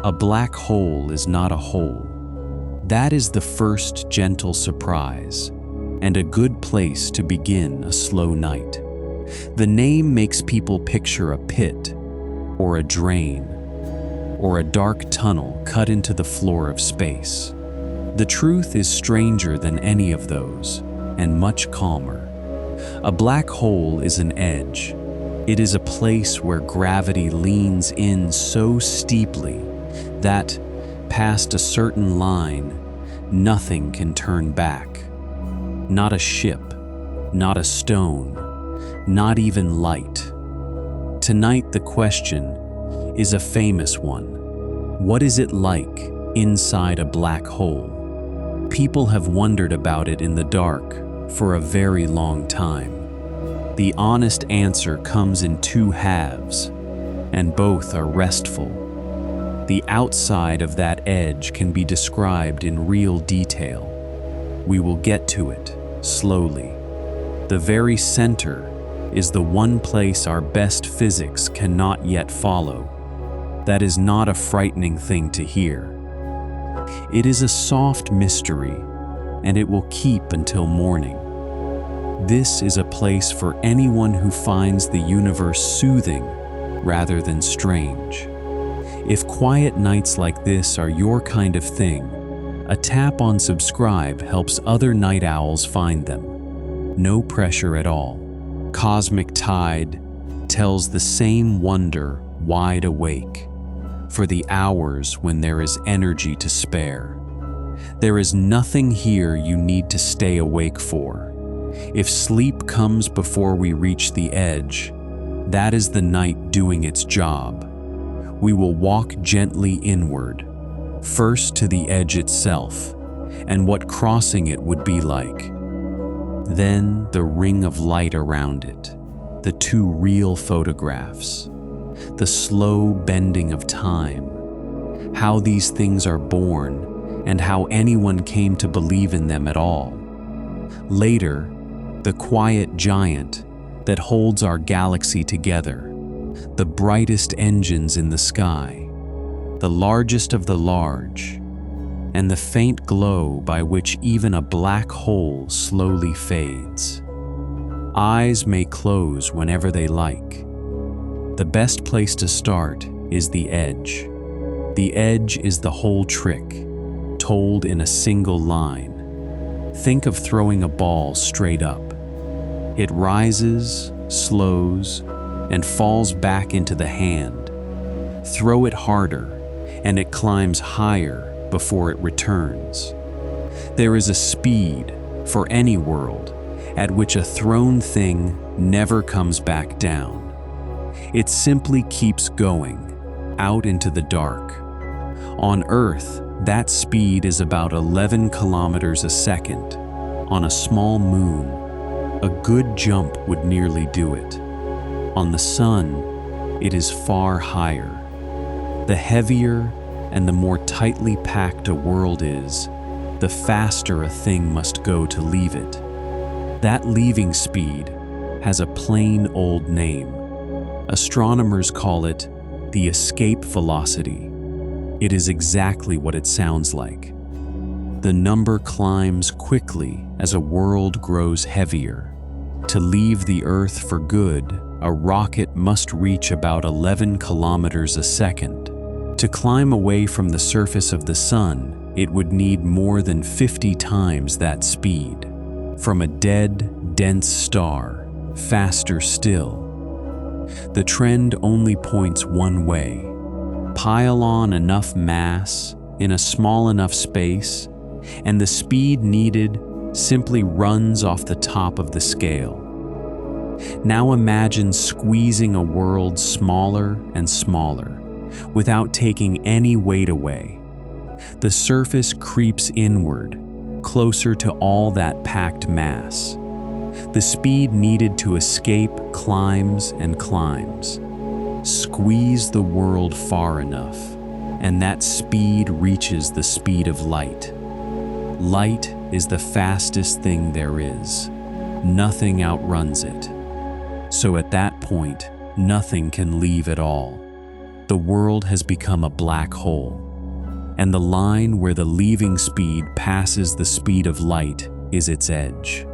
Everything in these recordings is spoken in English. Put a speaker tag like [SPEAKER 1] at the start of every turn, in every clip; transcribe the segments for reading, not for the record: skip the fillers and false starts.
[SPEAKER 1] A black hole is not a hole. That is the first gentle surprise, and a good place to begin a slow night. The name makes people picture a pit, or a drain, or a dark tunnel cut into the floor of space. The truth is stranger than any of those, and much calmer. A black hole is an edge. It is a place where gravity leans in so steeply that, past a certain line, nothing can turn back. Not a ship, not a stone, not even light. Tonight the question is a famous one. What is it like inside a black hole? People have wondered about it in the dark for a very long time. The honest answer comes in two halves, and both are restful. The outside of that edge can be described in real detail. We will get to it slowly. The very center is the one place our best physics cannot yet follow. That is not a frightening thing to hear. It is a soft mystery, and it will keep until morning. This is a place for anyone who finds the universe soothing rather than strange. If quiet nights like this are your kind of thing, a tap on subscribe helps other night owls find them. No pressure at all. Cosmic Tide tells the same wonder wide awake, for the hours when there is energy to spare. There is nothing here you need to stay awake for. If sleep comes before we reach the edge, that is the night doing its job. We will walk gently inward, first to the edge itself, and what crossing it would be like. Then the ring of light around it, the two real photographs, the slow bending of time, how these things are born, and how anyone came to believe in them at all. Later, the quiet giant that holds our galaxy together, the brightest engines in the sky, the largest of the large, and the faint glow by which even a black hole slowly fades. Eyes may close whenever they like. The best place to start is the edge. The edge is the whole trick, told in a single line. Think of throwing a ball straight up. It rises, slows, and falls back into the hand. Throw it harder, and it climbs higher before it returns. There is a speed, for any world, at which a thrown thing never comes back down. It simply keeps going, out into the dark. On Earth, that speed is about 11 kilometers a second. On a small moon, a good jump would nearly do it. On the sun, it is far higher. The heavier and the more tightly packed a world is, the faster a thing must go to leave it. That leaving speed has a plain old name. Astronomers call it the escape velocity. It is exactly what it sounds like. The number climbs quickly as a world grows heavier. To leave the Earth for good, a rocket must reach about 11 kilometers a second. To climb away from the surface of the sun, it would need more than 50 times that speed. From a dead, dense star, faster still. The trend only points one way. Pile on enough mass in a small enough space, and the speed needed simply runs off the top of the scale. Now imagine squeezing a world smaller and smaller, without taking any weight away. The surface creeps inward, closer to all that packed mass. The speed needed to escape climbs and climbs. Squeeze the world far enough, and that speed reaches the speed of light. Light is the fastest thing there is. Nothing outruns it. So at that point, nothing can leave at all. The the world has become a black hole, and the line where the leaving speed passes the speed of light is its edge.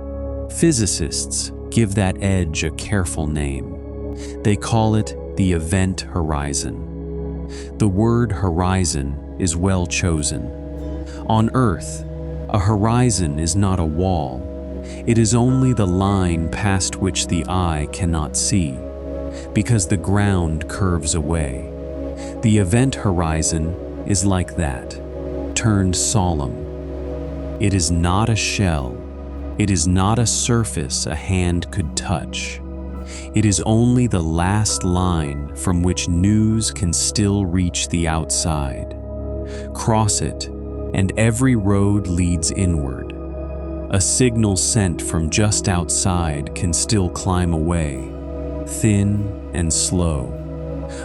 [SPEAKER 1] Physicists give that edge a careful name. They call it the event horizon. The word horizon is well chosen. On Earth, a horizon is not a wall. It is only the line past which the eye cannot see, because the ground curves away. The event horizon is like that, turned solemn. It is not a shell. It is not a surface a hand could touch. It is only the last line from which news can still reach the outside. Cross it, and every road leads inward. A signal sent from just outside can still climb away, thin and slow.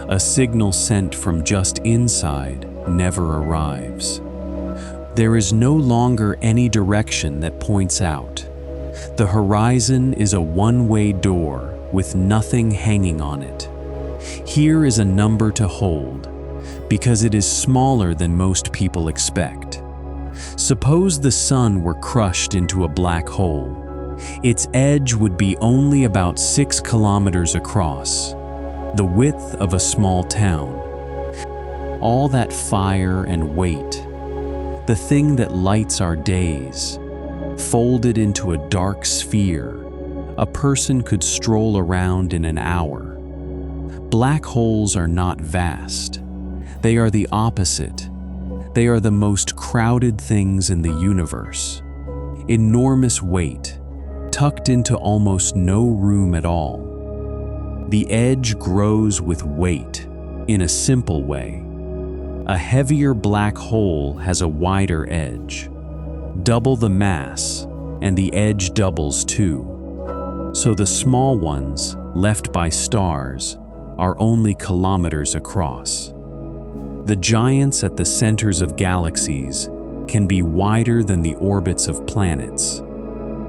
[SPEAKER 1] A signal sent from just inside never arrives. There is no longer any direction that points out. The horizon is a one-way door with nothing hanging on it. Here is a number to hold, because it is smaller than most people expect. Suppose the sun were crushed into a black hole. Its edge would be only about 6 kilometers across, the width of a small town. All that fire and weight, the thing that lights our days, folded into a dark sphere, a person could stroll around in an hour. Black holes are not vast. They are the opposite. They are the most crowded things in the universe. Enormous weight, tucked into almost no room at all. The edge grows with weight, in a simple way. A heavier black hole has a wider edge. Double the mass, and the edge doubles too. So the small ones, left by stars, are only kilometers across. The giants at the centers of galaxies can be wider than the orbits of planets.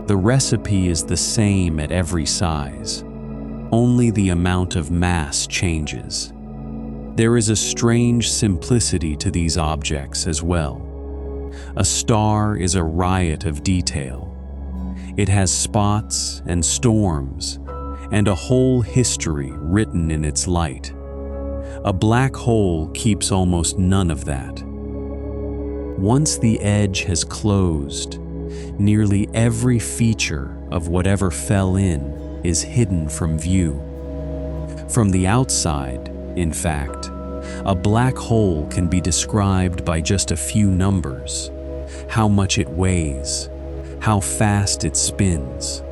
[SPEAKER 1] The recipe is the same at every size. Only the amount of mass changes. There is a strange simplicity to these objects as well. A star is a riot of detail. It has spots and storms, and a whole history written in its light. A black hole keeps almost none of that. Once the edge has closed, nearly every feature of whatever fell in is hidden from view. From the outside, in fact, a black hole can be described by just a few numbers: how much it weighs, how fast it spins,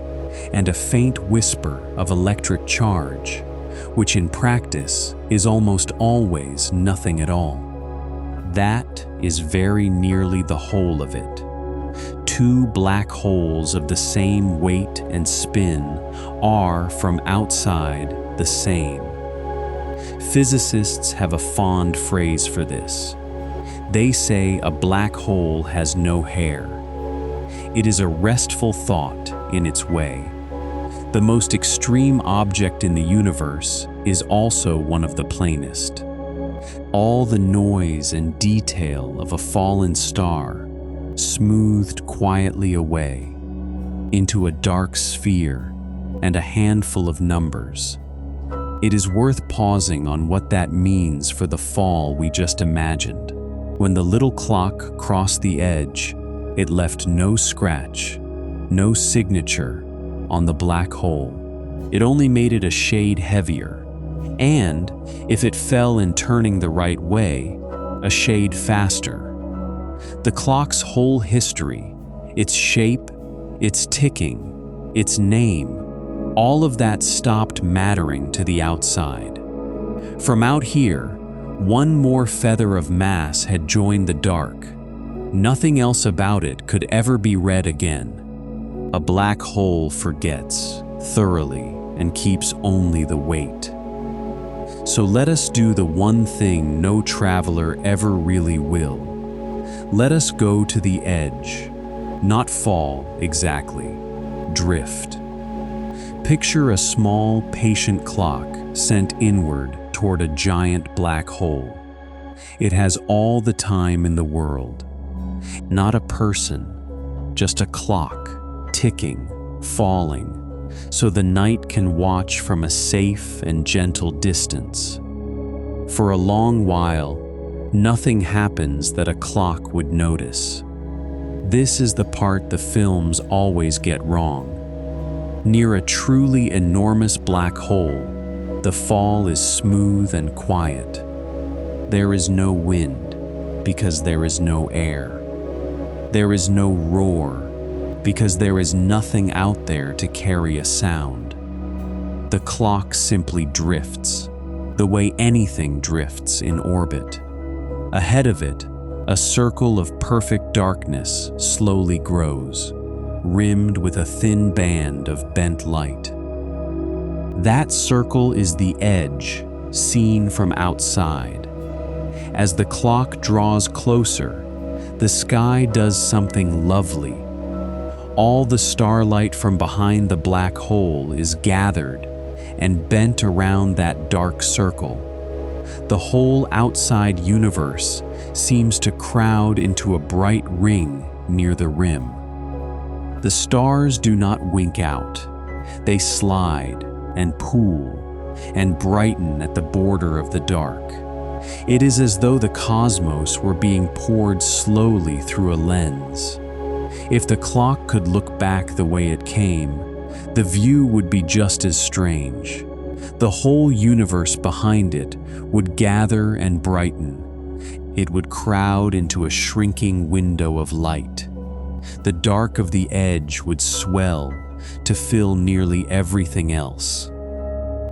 [SPEAKER 1] and a faint whisper of electric charge, which in practice is almost always nothing at all. That is very nearly the whole of it. Two black holes of the same weight and spin are, from outside, the same. Physicists have a fond phrase for this. They say a black hole has no hair. It is a restful thought in its way. The most extreme object in the universe is also one of the plainest. All the noise and detail of a fallen star smoothed quietly away into a dark sphere and a handful of numbers. It is worth pausing on what that means for the fall we just imagined. When the little clock crossed the edge, it left no scratch, no signature on the black hole. It only made it a shade heavier, and, if it fell in turning the right way, a shade faster. The clock's whole history, its shape, its ticking, its name, all of that stopped mattering to the outside. From out here, one more feather of mass had joined the dark. Nothing else about it could ever be read again. A black hole forgets thoroughly and keeps only the weight. So let us do the one thing no traveler ever really will. Let us go to the edge, not fall exactly, drift. Picture a small, patient clock sent inward toward toward a giant black hole. It has all the time in the world. Not a person, just a clock, ticking, falling, so the night can watch from a safe and gentle distance. For a long while, nothing happens that a clock would notice. This is the part the films always get wrong. Near a truly enormous black hole, the fall is smooth and quiet. There is no wind, because there is no air. There is no roar, because there is nothing out there to carry a sound. The clock simply drifts, the way anything drifts in orbit. Ahead of it, a circle of perfect darkness slowly grows, rimmed with a thin band of bent light. That circle is the edge, seen from outside. As the clock draws closer, the sky does something lovely. All the starlight from behind the black hole is gathered and bent around that dark circle. The whole outside universe seems to crowd into a bright ring near the rim. The stars do not wink out. They slide and pool and brighten at the border of the dark. It is as though the cosmos were being poured slowly through a lens. If the clock could look back the way it came, the view would be just as strange. The whole universe behind it would gather and brighten. It would crowd into a shrinking window of light. The dark of the edge would swell to fill nearly everything else,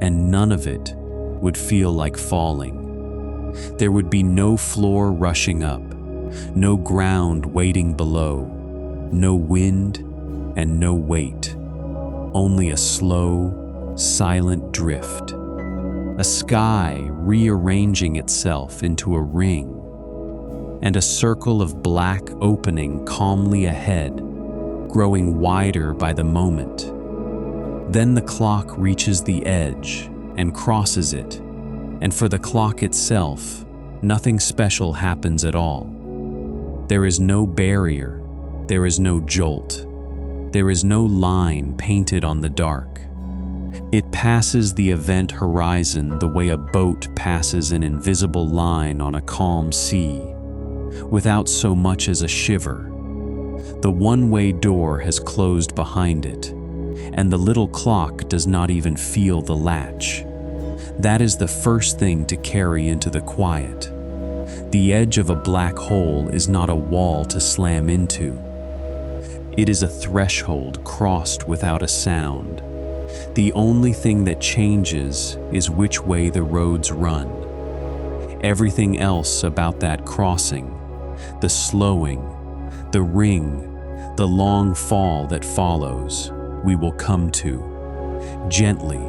[SPEAKER 1] and none of it would feel like falling. There would be no floor rushing up, no ground waiting below, no wind and no weight, only a slow, silent drift, a sky rearranging itself into a ring, and a circle of black opening calmly ahead, growing wider by the moment. Then the clock reaches the edge and crosses it, and for the clock itself, nothing special happens at all. There is no barrier, there is no jolt, there is no line painted on the dark. It passes the event horizon the way a boat passes an invisible line on a calm sea, without so much as a shiver. The one-way door has closed behind it, and the little clock does not even feel the latch. That is the first thing to carry into the quiet. The edge of a black hole is not a wall to slam into. It is a threshold crossed without a sound. The only thing that changes is which way the roads run. Everything else about that crossing, the slowing, the ring, the long fall that follows, we will come to, gently,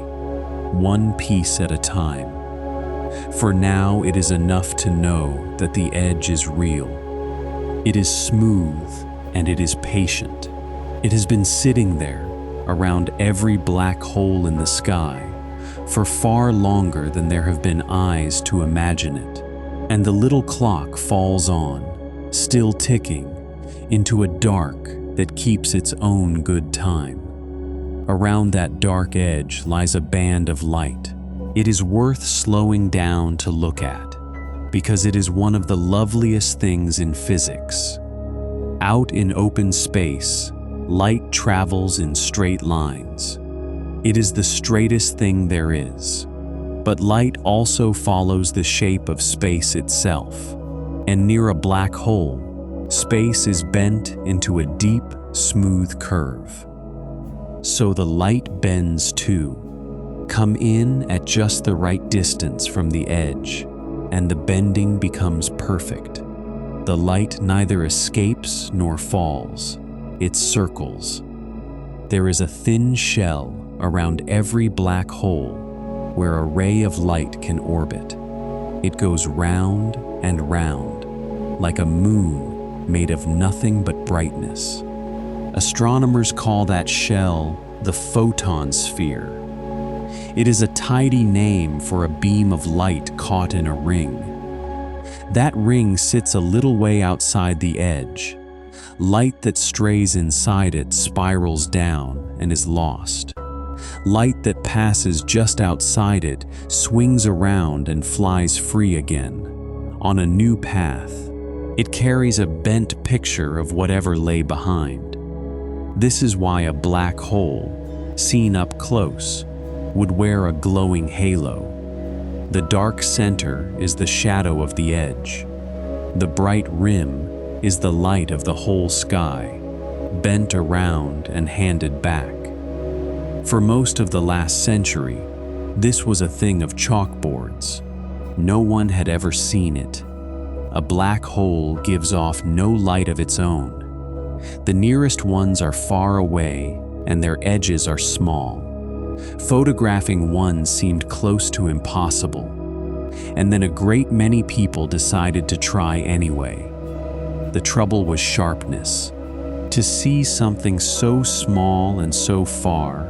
[SPEAKER 1] one piece at a time. For now it is enough to know that the edge is real. It is smooth and it is patient. It has been sitting there around every black hole in the sky for far longer than there have been eyes to imagine it. And the little clock falls on, still ticking, into a dark that keeps its own good time. Around that dark edge lies a band of light. It is worth slowing down to look at, because it is one of the loveliest things in physics. Out in open space, light travels in straight lines. It is the straightest thing there is. But light also follows the shape of space itself, and near a black hole, space is bent into a deep, smooth curve. So the light bends too. Come in at just the right distance from the edge, and the bending becomes perfect. The light neither escapes nor falls. It circles. There is a thin shell around every black hole where a ray of light can orbit. It goes round and round, like a moon made of nothing but brightness. Astronomers call that shell the photon sphere. It is a tidy name for a beam of light caught in a ring. That ring sits a little way outside the edge. Light that strays inside it spirals down and is lost. Light that passes just outside it swings around and flies free again, on a new path. It carries a bent picture of whatever lay behind. This is why a black hole, seen up close, would wear a glowing halo. The dark center is the shadow of the edge. The bright rim is the light of the whole sky, bent around and handed back. For most of the last century, this was a thing of chalkboards. No one had ever seen it. A black hole gives off no light of its own. The nearest ones are far away, and their edges are small. Photographing one seemed close to impossible. And then a great many people decided to try anyway. The trouble was sharpness. To see something so small and so far,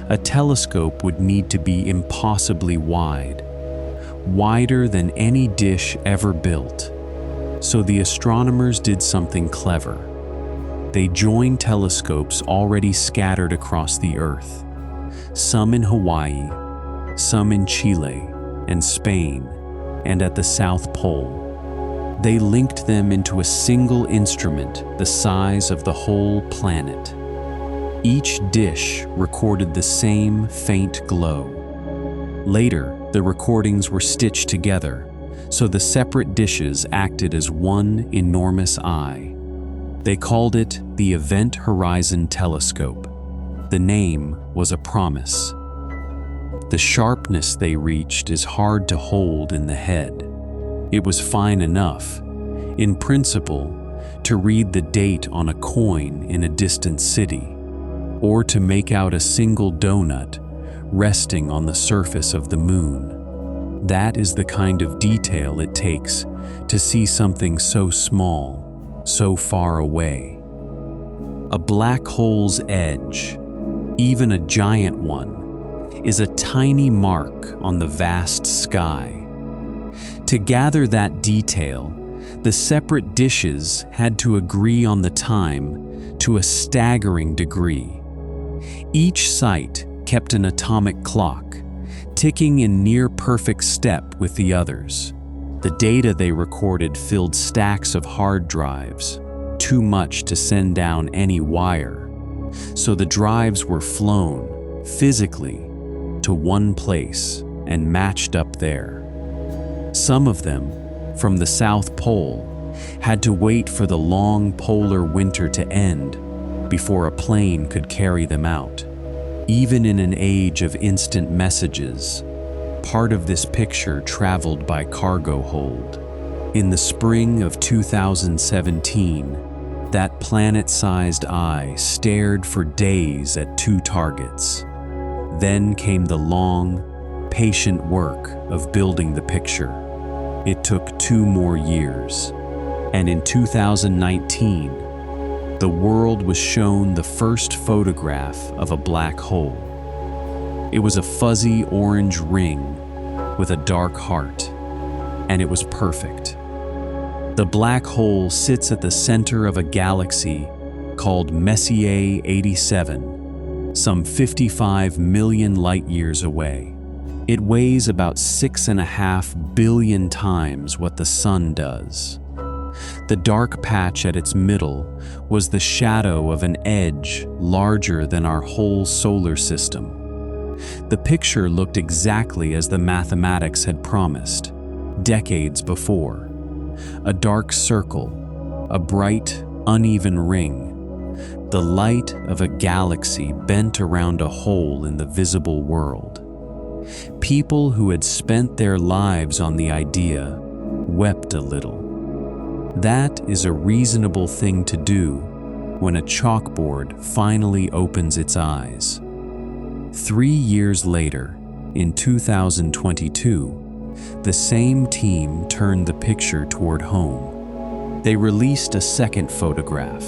[SPEAKER 1] a telescope would need to be impossibly wide, wider than any dish ever built. So the astronomers did something clever. They joined telescopes already scattered across the Earth, some in Hawaii, some in Chile and Spain, and at the South Pole. They linked them into a single instrument the size of the whole planet. Each dish recorded the same faint glow. Later, the recordings were stitched together, so the separate dishes acted as one enormous eye. They called it the Event Horizon Telescope. The name was a promise. The sharpness they reached is hard to hold in the head. It was fine enough, in principle, to read the date on a coin in a distant city, or to make out a single donut resting on the surface of the moon. That is the kind of detail it takes to see something so small, so far away. A black hole's edge, even a giant one, is a tiny mark on the vast sky. To gather that detail, the separate dishes had to agree on the time to a staggering degree. Each site kept an atomic clock, ticking in near-perfect step with the others. The data they recorded filled stacks of hard drives, too much to send down any wire, so the drives were flown, physically, to one place and matched up there. Some of them, from the South Pole, had to wait for the long polar winter to end before a plane could carry them out. Even in an age of instant messages, part of this picture traveled by cargo hold. In the spring of 2017, that planet-sized eye stared for days at 2 targets. Then came the long, patient work of building the picture. It took 2 more years. And in 2019, the world was shown the first photograph of a black hole. It was a fuzzy orange ring with a dark heart, and it was perfect. The black hole sits at the center of a galaxy called Messier 87, some 55 million light-years away. It weighs about 6.5 billion times what the Sun does. The dark patch at its middle was the shadow of an edge larger than our whole solar system. The picture looked exactly as the mathematics had promised, decades before. A dark circle, a bright, uneven ring, the light of a galaxy bent around a hole in the visible world. People who had spent their lives on the idea wept a little. That is a reasonable thing to do when a chalkboard finally opens its eyes. 3 years later, in 2022, the same team turned the picture toward home. They released a second photograph.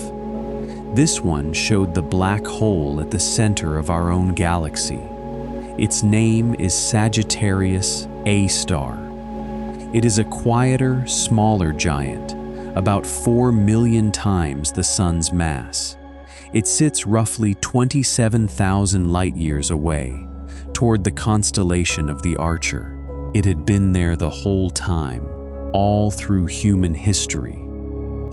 [SPEAKER 1] This one showed the black hole at the center of our own galaxy. Its name is Sagittarius A star. It is a quieter, smaller giant, about 4 million times the Sun's mass. It sits roughly 27,000 light-years away, toward the constellation of the Archer. It had been there the whole time, all through human history,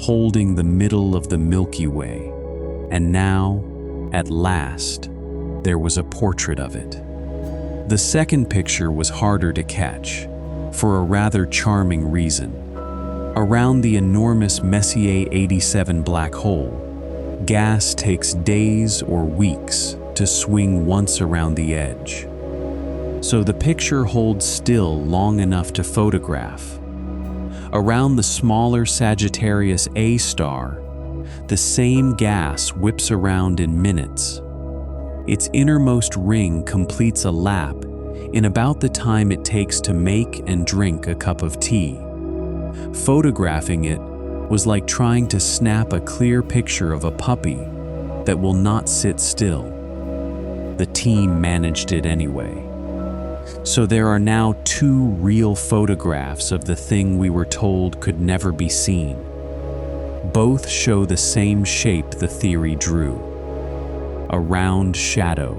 [SPEAKER 1] holding the middle of the Milky Way. And now, at last, there was a portrait of it. The second picture was harder to catch, for a rather charming reason. Around the enormous Messier 87 black hole, gas takes days or weeks to swing once around the edge. So the picture holds still long enough to photograph. Around the smaller Sagittarius A star, the same gas whips around in minutes. Its innermost ring completes a lap in about the time it takes to make and drink a cup of tea. Photographing it was like trying to snap a clear picture of a puppy that will not sit still. The team managed it anyway. So there are now 2 real photographs of the thing we were told could never be seen. Both show the same shape the theory drew. A round shadow,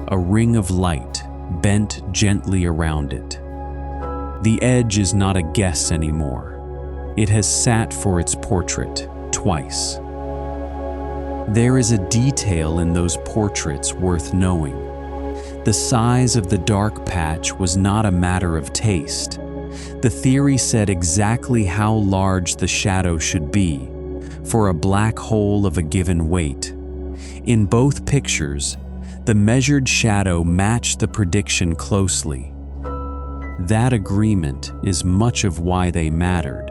[SPEAKER 1] a ring of light bent gently around it. The edge is not a guess anymore. It has sat for its portrait twice. There is a detail in those portraits worth knowing. The size of the dark patch was not a matter of taste. The theory said exactly how large the shadow should be for a black hole of a given weight. In both pictures, the measured shadow matched the prediction closely. That agreement is much of why they mattered,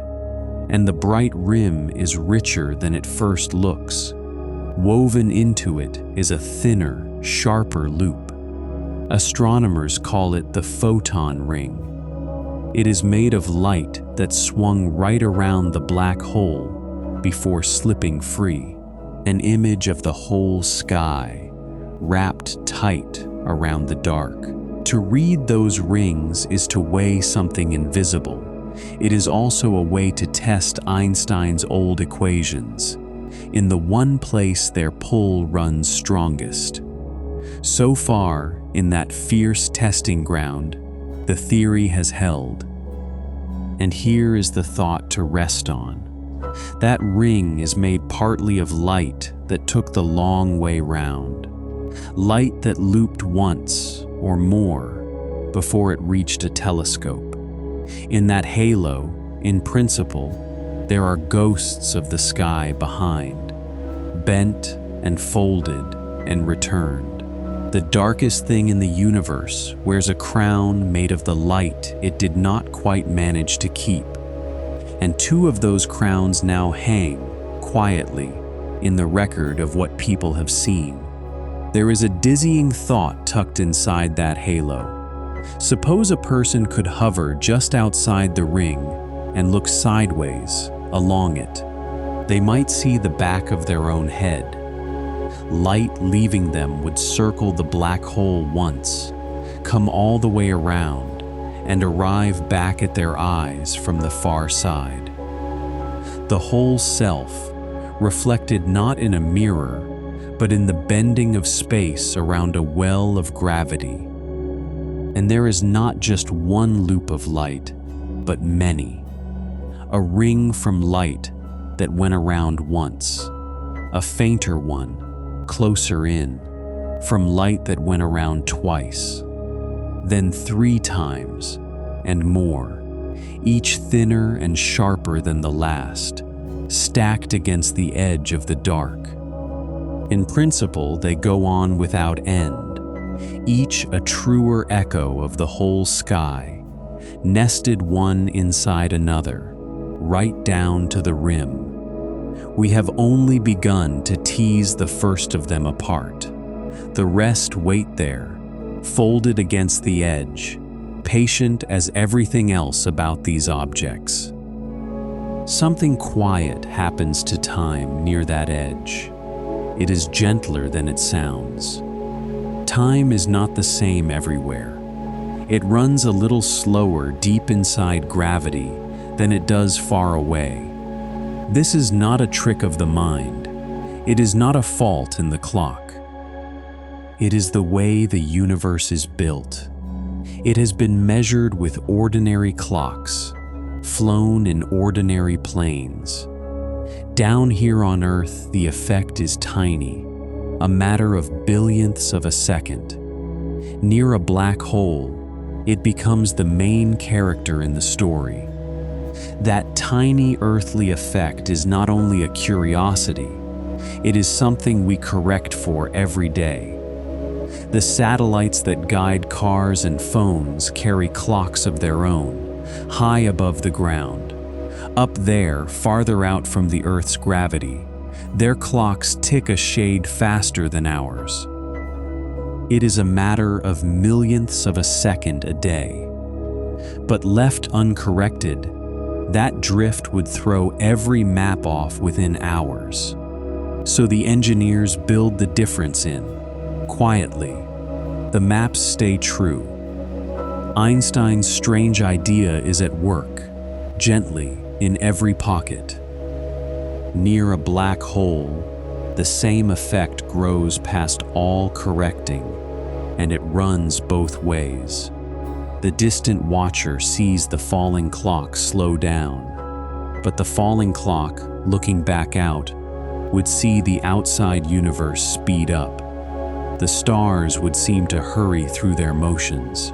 [SPEAKER 1] and the bright rim is richer than it first looks. Woven into it is a thinner, sharper loop. Astronomers call it the photon ring. It is made of light that swung right around the black hole before slipping free, an image of the whole sky, wrapped tight around the dark. To read those rings is to weigh something invisible. It is also a way to test Einstein's old equations, in the one place their pull runs strongest. So far, in that fierce testing ground, the theory has held. And here is the thought to rest on. That ring is made partly of light that took the long way round. Light that looped once or more before it reached a telescope. In that halo, in principle, there are ghosts of the sky behind, bent and folded and returned. The darkest thing in the universe wears a crown made of the light it did not quite manage to keep. And 2 of those crowns now hang, quietly, in the record of what people have seen. There is a dizzying thought tucked inside that halo. Suppose a person could hover just outside the ring and look sideways along it. They might see the back of their own head. Light leaving them would circle the black hole once, come all the way around, and arrive back at their eyes from the far side. The whole self, reflected not in a mirror, but in the bending of space around a well of gravity. And there is not just one loop of light, but many. A ring from light that went around once, a fainter one, closer in, from light that went around twice, then 3 times, and more, each thinner and sharper than the last, stacked against the edge of the dark. In principle, they go on without end, each a truer echo of the whole sky, nested one inside another, right down to the rim. We have only begun to tease the first of them apart. The rest wait there, folded against the edge, patient as everything else about these objects. Something quiet happens to time near that edge. It is gentler than it sounds. Time is not the same everywhere. It runs a little slower deep inside gravity than it does far away. This is not a trick of the mind. It is not a fault in the clock. It is the way the universe is built. It has been measured with ordinary clocks, flown in ordinary planes. Down here on Earth, the effect is tiny, a matter of billionths of a second. Near a black hole, it becomes the main character in the story. That tiny earthly effect is not only a curiosity, it is something we correct for every day. The satellites that guide cars and phones carry clocks of their own, high above the ground. Up there, farther out from the Earth's gravity, their clocks tick a shade faster than ours. It is a matter of millionths of a second a day. But left uncorrected, that drift would throw every map off within hours. So the engineers build the difference in, quietly. The maps stay true. Einstein's strange idea is at work, gently, in every pocket. Near a black hole, the same effect grows past all correcting, and it runs both ways. The distant watcher sees the falling clock slow down, but the falling clock, looking back out, would see the outside universe speed up. The stars would seem to hurry through their motions.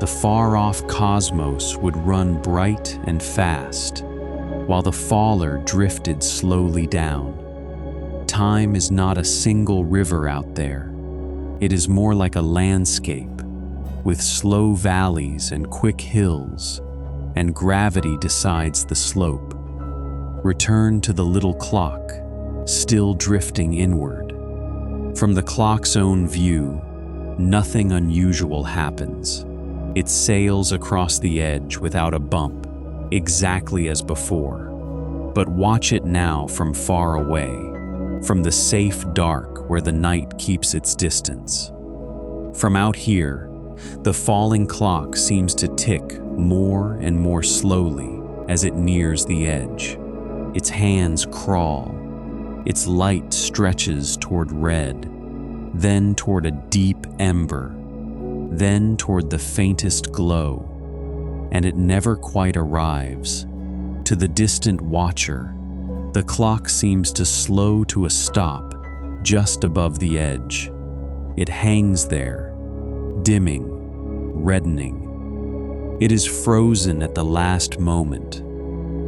[SPEAKER 1] The far-off cosmos would run bright and fast, while the faller drifted slowly down. Time is not a single river out there. It is more like a landscape, with slow valleys and quick hills, and gravity decides the slope. Return to the little clock, still drifting inward. From the clock's own view, nothing unusual happens. It sails across the edge without a bump, exactly as before. But watch it now from far away, from the safe dark where the night keeps its distance. From out here, the falling clock seems to tick more and more slowly as it nears the edge. Its hands crawl. Its light stretches toward red, then toward a deep ember, then toward the faintest glow, and it never quite arrives. To the distant watcher, the clock seems to slow to a stop just above the edge. It hangs there, dimming, reddening. It is frozen at the last moment,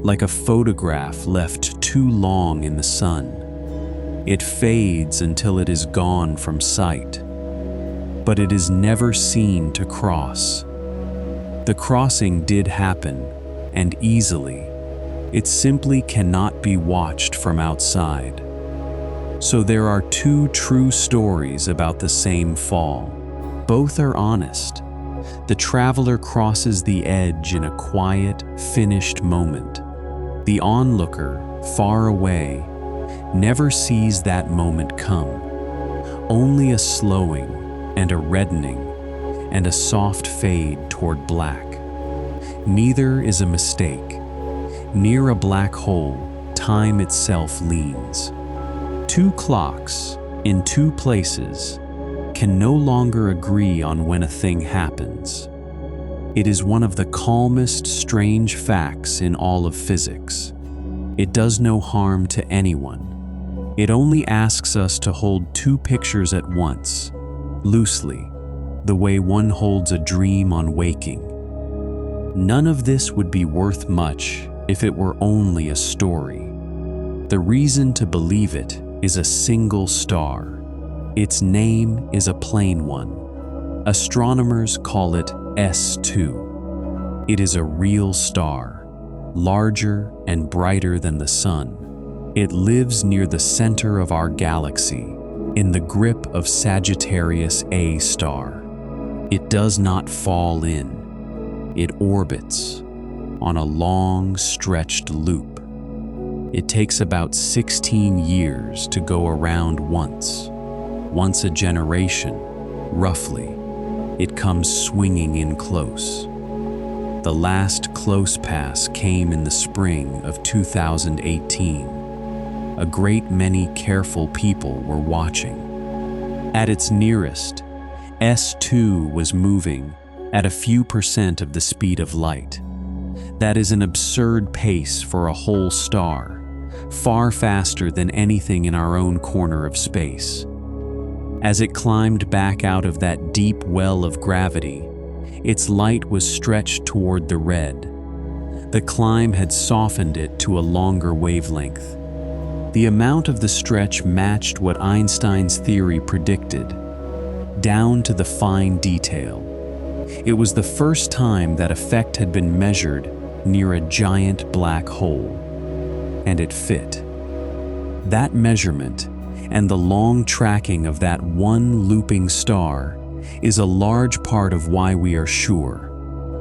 [SPEAKER 1] like a photograph left too long in the sun. It fades until it is gone from sight, but it is never seen to cross. The crossing did happen, and easily. It simply cannot be watched from outside. So there are two true stories about the same fall. Both are honest. The traveler crosses the edge in a quiet, finished moment. The onlooker, far away, never sees that moment come. Only a slowing and a reddening and a soft fade toward black. Neither is a mistake. Near a black hole, time itself leans. Two clocks, in two places, can no longer agree on when a thing happens. It is one of the calmest, strange facts in all of physics. It does no harm to anyone. It only asks us to hold two pictures at once, loosely, the way one holds a dream on waking. None of this would be worth much if it were only a story. The reason to believe it is a single star. Its name is a plain one. Astronomers call it S2. It is a real star, larger and brighter than the sun. It lives near the center of our galaxy, in the grip of Sagittarius A star. It does not fall in. It orbits on a long, stretched loop. It takes about 16 years to go around once a generation, roughly, it comes swinging in close. The last close pass came in the spring of 2018. A great many careful people were watching. At its nearest, S2 was moving at a few percent of the speed of light. That is an absurd pace for a whole star, far faster than anything in our own corner of space. As it climbed back out of that deep well of gravity, its light was stretched toward the red. The climb had softened it to a longer wavelength. The amount of the stretch matched what Einstein's theory predicted, down to the fine detail. It was the first time that effect had been measured near a giant black hole, and it fit. That measurement and the long tracking of that one looping star is a large part of why we are sure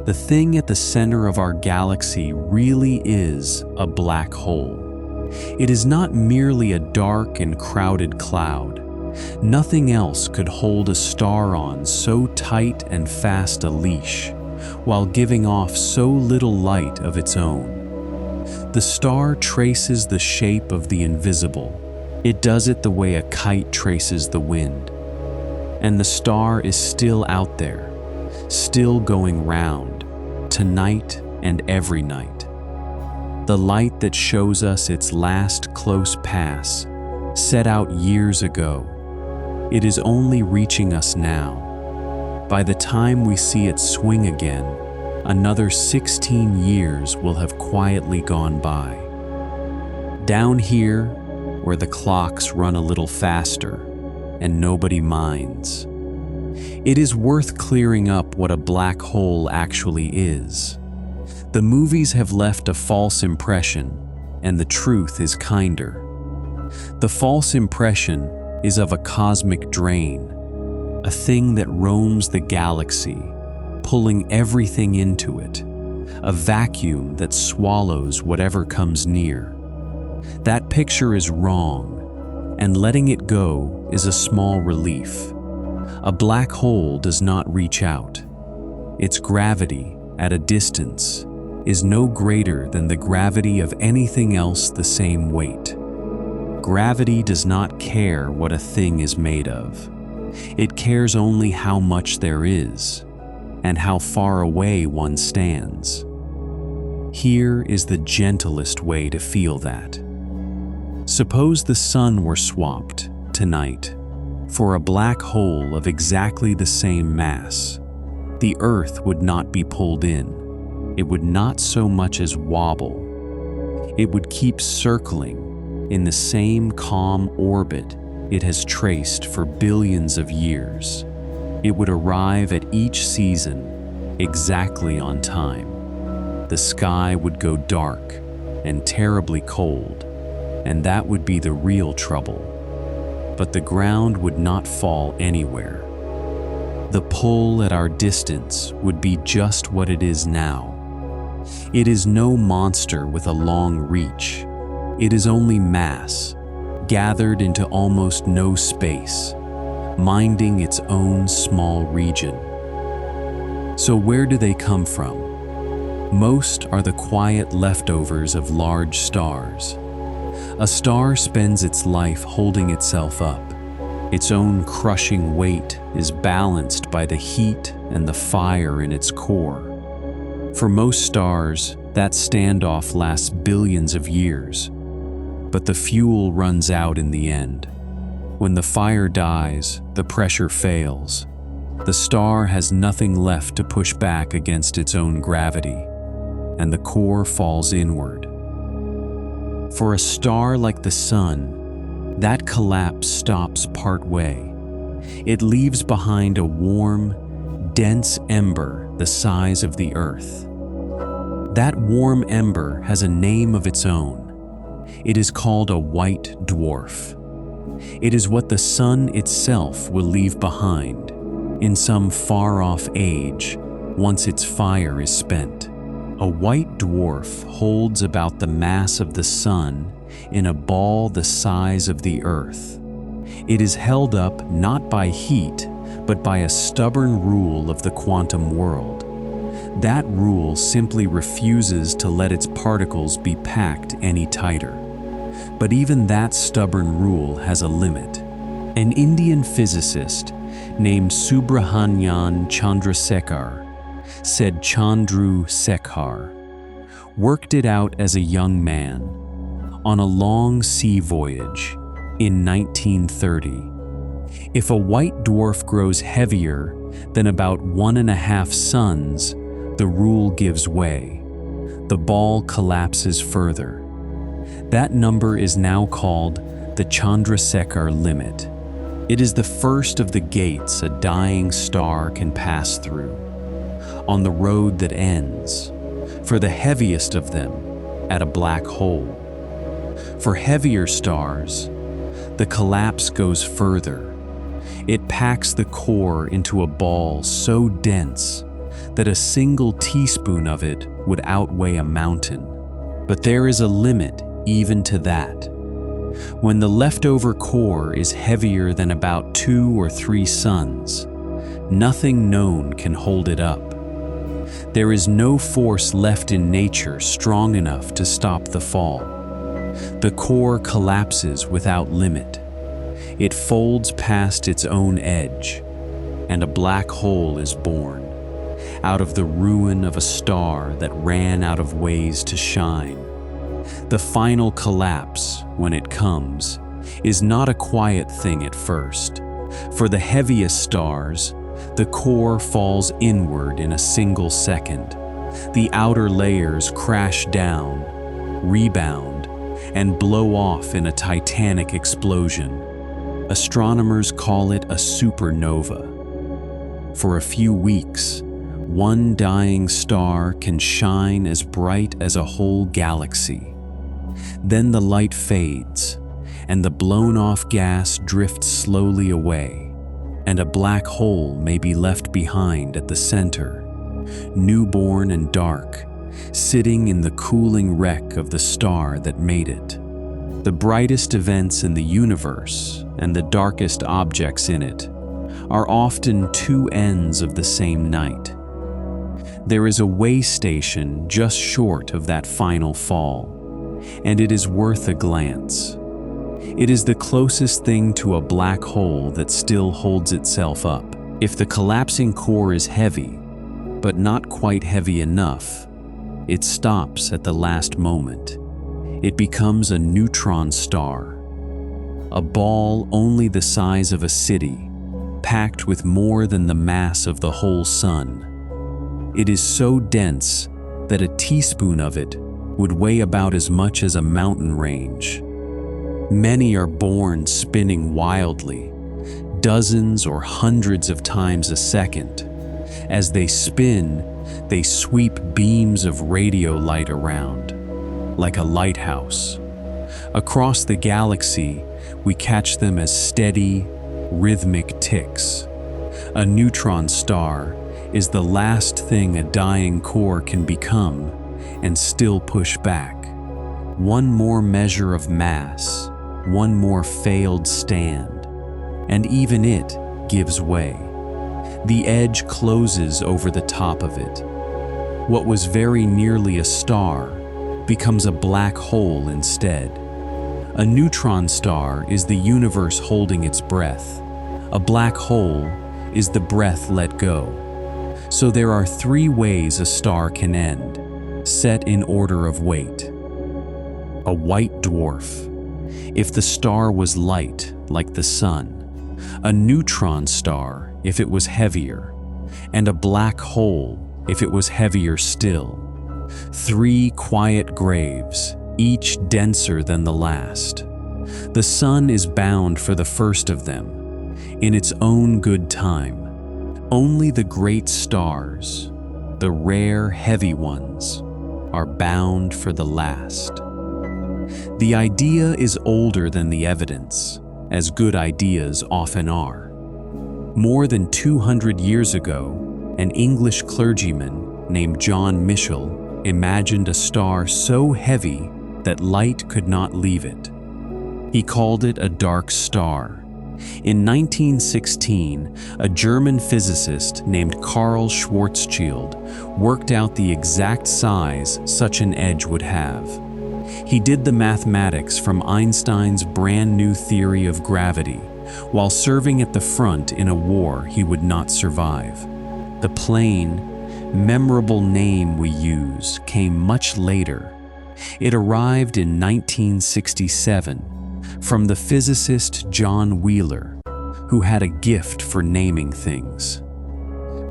[SPEAKER 1] the thing at the center of our galaxy really is a black hole. It is not merely a dark and crowded cloud. Nothing else could hold a star on so tight and fast a leash, while giving off so little light of its own. The star traces the shape of the invisible. It does it the way a kite traces the wind. And the star is still out there, still going round, tonight and every night. The light that shows us its last close pass, set out years ago, it is only reaching us now. By the time we see it swing again, another 16 years will have quietly gone by. Down here, where the clocks run a little faster and nobody minds, it is worth clearing up what a black hole actually is. The movies have left a false impression, and the truth is kinder. The false impression is of a cosmic drain, a thing that roams the galaxy, pulling everything into it, a vacuum that swallows whatever comes near. That picture is wrong, and letting it go is a small relief. A black hole does not reach out. Its gravity, at a distance, is no greater than the gravity of anything else the same weight. Gravity does not care what a thing is made of. It cares only how much there is, and how far away one stands. Here is the gentlest way to feel that. Suppose the sun were swapped, tonight, for a black hole of exactly the same mass. The Earth would not be pulled in. It would not so much as wobble. It would keep circling in the same calm orbit it has traced for billions of years. It would arrive at each season exactly on time. The sky would go dark and terribly cold, and that would be the real trouble. But the ground would not fall anywhere. The pull at our distance would be just what it is now. It is no monster with a long reach. It is only mass, gathered into almost no space, minding its own small region. So where do they come from? Most are the quiet leftovers of large stars. A star spends its life holding itself up. Its own crushing weight is balanced by the heat and the fire in its core. For most stars, that standoff lasts billions of years, but the fuel runs out in the end. When the fire dies, the pressure fails. The star has nothing left to push back against its own gravity, and the core falls inward. For a star like the Sun, that collapse stops partway. It leaves behind a warm, dense ember the size of the Earth. That warm ember has a name of its own. It is called a white dwarf. It is what the Sun itself will leave behind in some far-off age once its fire is spent. A white dwarf holds about the mass of the Sun in a ball the size of the Earth. It is held up not by heat, but by a stubborn rule of the quantum world. That rule simply refuses to let its particles be packed any tighter. But even that stubborn rule has a limit. An Indian physicist named Subrahmanyan Chandrasekhar, said Chandru Sekhar, worked it out as a young man on a long sea voyage in 1930. If a white dwarf grows heavier than about 1.5 suns, the rule gives way. The ball collapses further. That number is now called the Chandrasekhar limit. It is the first of the gates a dying star can pass through, on the road that ends, for the heaviest of them, at a black hole. For heavier stars, the collapse goes further. It packs the core into a ball so dense that a single teaspoon of it would outweigh a mountain. But there is a limit even to that. When the leftover core is heavier than about 2 or 3 suns, nothing known can hold it up. There is no force left in nature strong enough to stop the fall. The core collapses without limit. It folds past its own edge, and a black hole is born, out of the ruin of a star that ran out of ways to shine. The final collapse, when it comes, is not a quiet thing at first. For the heaviest stars, the core falls inward in a single second. The outer layers crash down, rebound, and blow off in a titanic explosion. Astronomers call it a supernova. For a few weeks, one dying star can shine as bright as a whole galaxy. Then the light fades, and the blown-off gas drifts slowly away, and a black hole may be left behind at the center, newborn and dark, sitting in the cooling wreck of the star that made it. The brightest events in the universe and the darkest objects in it are often two ends of the same night. There is a way station just short of that final fall, and it is worth a glance. It is the closest thing to a black hole that still holds itself up. If the collapsing core is heavy, but not quite heavy enough, it stops at the last moment. It becomes a neutron star, a ball only the size of a city, packed with more than the mass of the whole sun. It is so dense that a teaspoon of it would weigh about as much as a mountain range. Many are born spinning wildly, dozens or hundreds of times a second. As they spin, they sweep beams of radio light around, like a lighthouse. Across the galaxy, we catch them as steady, rhythmic ticks. A neutron star is the last thing a dying core can become and still push back. One more measure of mass, one more failed stand, and even it gives way. The edge closes over the top of it. What was very nearly a star becomes a black hole instead. A neutron star is the universe holding its breath. A black hole is the breath let go. So there are 3 ways a star can end, set in order of weight. A white dwarf, if the star was light, like the sun. A neutron star, if it was heavier. And a black hole, if it was heavier still. 3 quiet graves, each denser than the last. The sun is bound for the first of them, in its own good time. Only the great stars, the rare heavy ones, are bound for the last. The idea is older than the evidence, as good ideas often are. More than 200 years ago, an English clergyman named John Michell imagined a star so heavy that light could not leave it. He called it a dark star, In 1916, a German physicist named Karl Schwarzschild worked out the exact size such an edge would have. He did the mathematics from Einstein's brand new theory of gravity, while serving at the front in a war he would not survive. The plain, memorable name we use came much later. It arrived in 1967 from the physicist John Wheeler, who had a gift for naming things.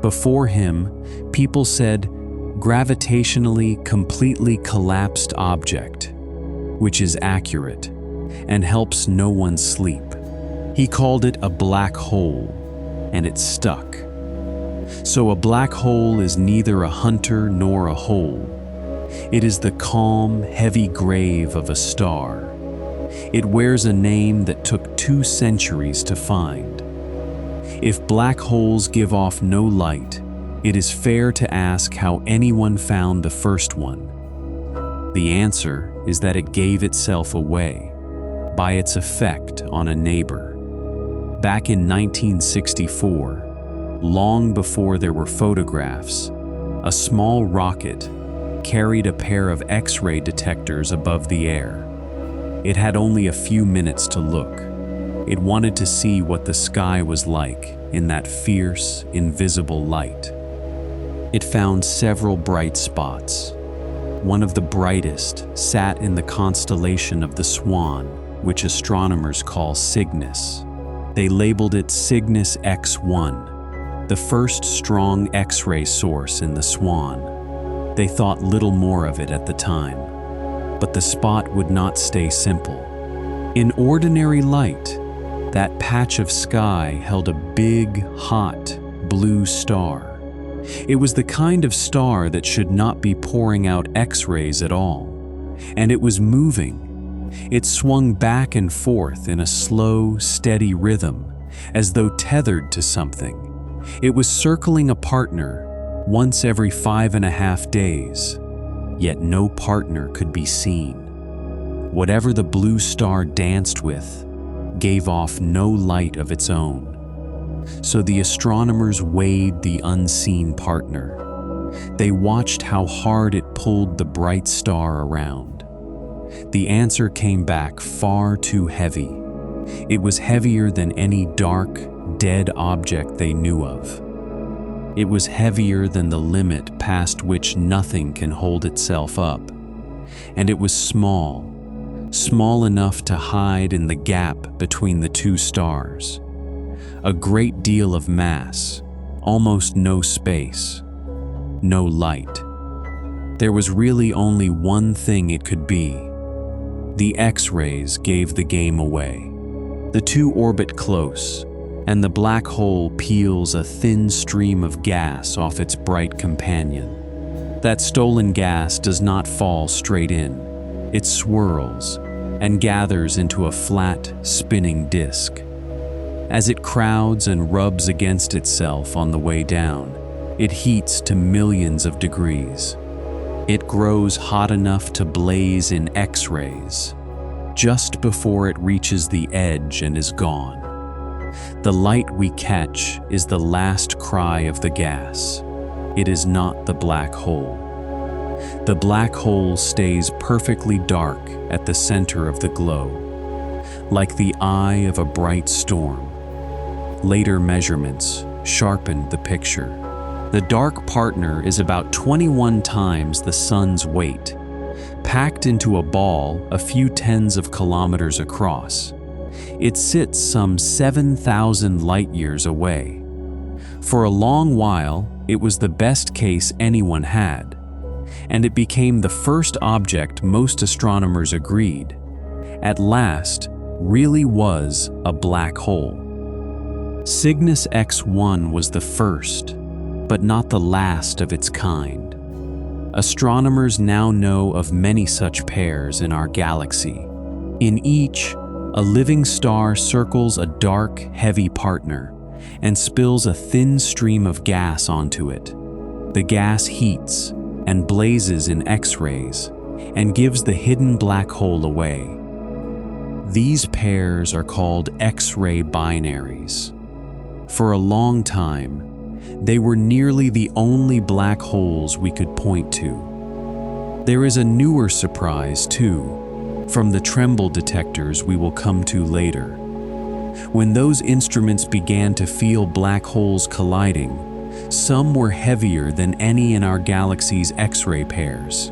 [SPEAKER 1] Before him, people said gravitationally completely collapsed object, which is accurate and helps no one sleep. He called it a black hole, and it stuck. So a black hole is neither a hunter nor a hole. It is the calm, heavy grave of a star. It wears a name that took 2 centuries to find. If black holes give off no light, it is fair to ask how anyone found the first one. The answer is that it gave itself away by its effect on a neighbor. Back in 1964, long before there were photographs, a small rocket carried a pair of X-ray detectors above the air. It had only a few minutes to look. It wanted to see what the sky was like in that fierce, invisible light. It found several bright spots. One of the brightest sat in the constellation of the Swan, which astronomers call Cygnus. They labeled it Cygnus X-1, the first strong X-ray source in the Swan. They thought little more of it at the time, but the spot would not stay simple. In ordinary light, that patch of sky held a big, hot, blue star. It was the kind of star that should not be pouring out X-rays at all, and it was moving. It swung back and forth in a slow, steady rhythm, as though tethered to something. It was circling a partner once every 5.5 days, yet no partner could be seen. Whatever the blue star danced with gave off no light of its own. So the astronomers weighed the unseen partner. They watched how hard it pulled the bright star around. The answer came back far too heavy. It was heavier than any dark, dead object they knew of. It was heavier than the limit past which nothing can hold itself up. And it was small enough to hide in the gap between the 2 stars. A great deal of mass, almost no space, no light. There was really only one thing it could be. The X-rays gave the game away. The 2 orbit close, and the black hole peels a thin stream of gas off its bright companion. That stolen gas does not fall straight in. It swirls and gathers into a flat, spinning disk. As it crowds and rubs against itself on the way down, it heats to millions of degrees. It grows hot enough to blaze in X-rays, just before it reaches the edge and is gone. The light we catch is the last cry of the gas. It is not the black hole. The black hole stays perfectly dark at the center of the glow, like the eye of a bright storm. Later measurements sharpened the picture. The dark partner is about 21 times the sun's weight, packed into a ball a few tens of kilometers across. It sits some 7,000 light-years away. For a long while, it was the best case anyone had, and it became the first object most astronomers agreed, at last, really was a black hole. Cygnus X-1 was the first, but not the last of its kind. Astronomers now know of many such pairs in our galaxy. In each, a living star circles a dark, heavy partner and spills a thin stream of gas onto it. The gas heats and blazes in X-rays and gives the hidden black hole away. These pairs are called X-ray binaries. For a long time, they were nearly the only black holes we could point to. There is a newer surprise, too, from the tremble detectors we will come to later. When those instruments began to feel black holes colliding, some were heavier than any in our galaxy's X-ray pairs.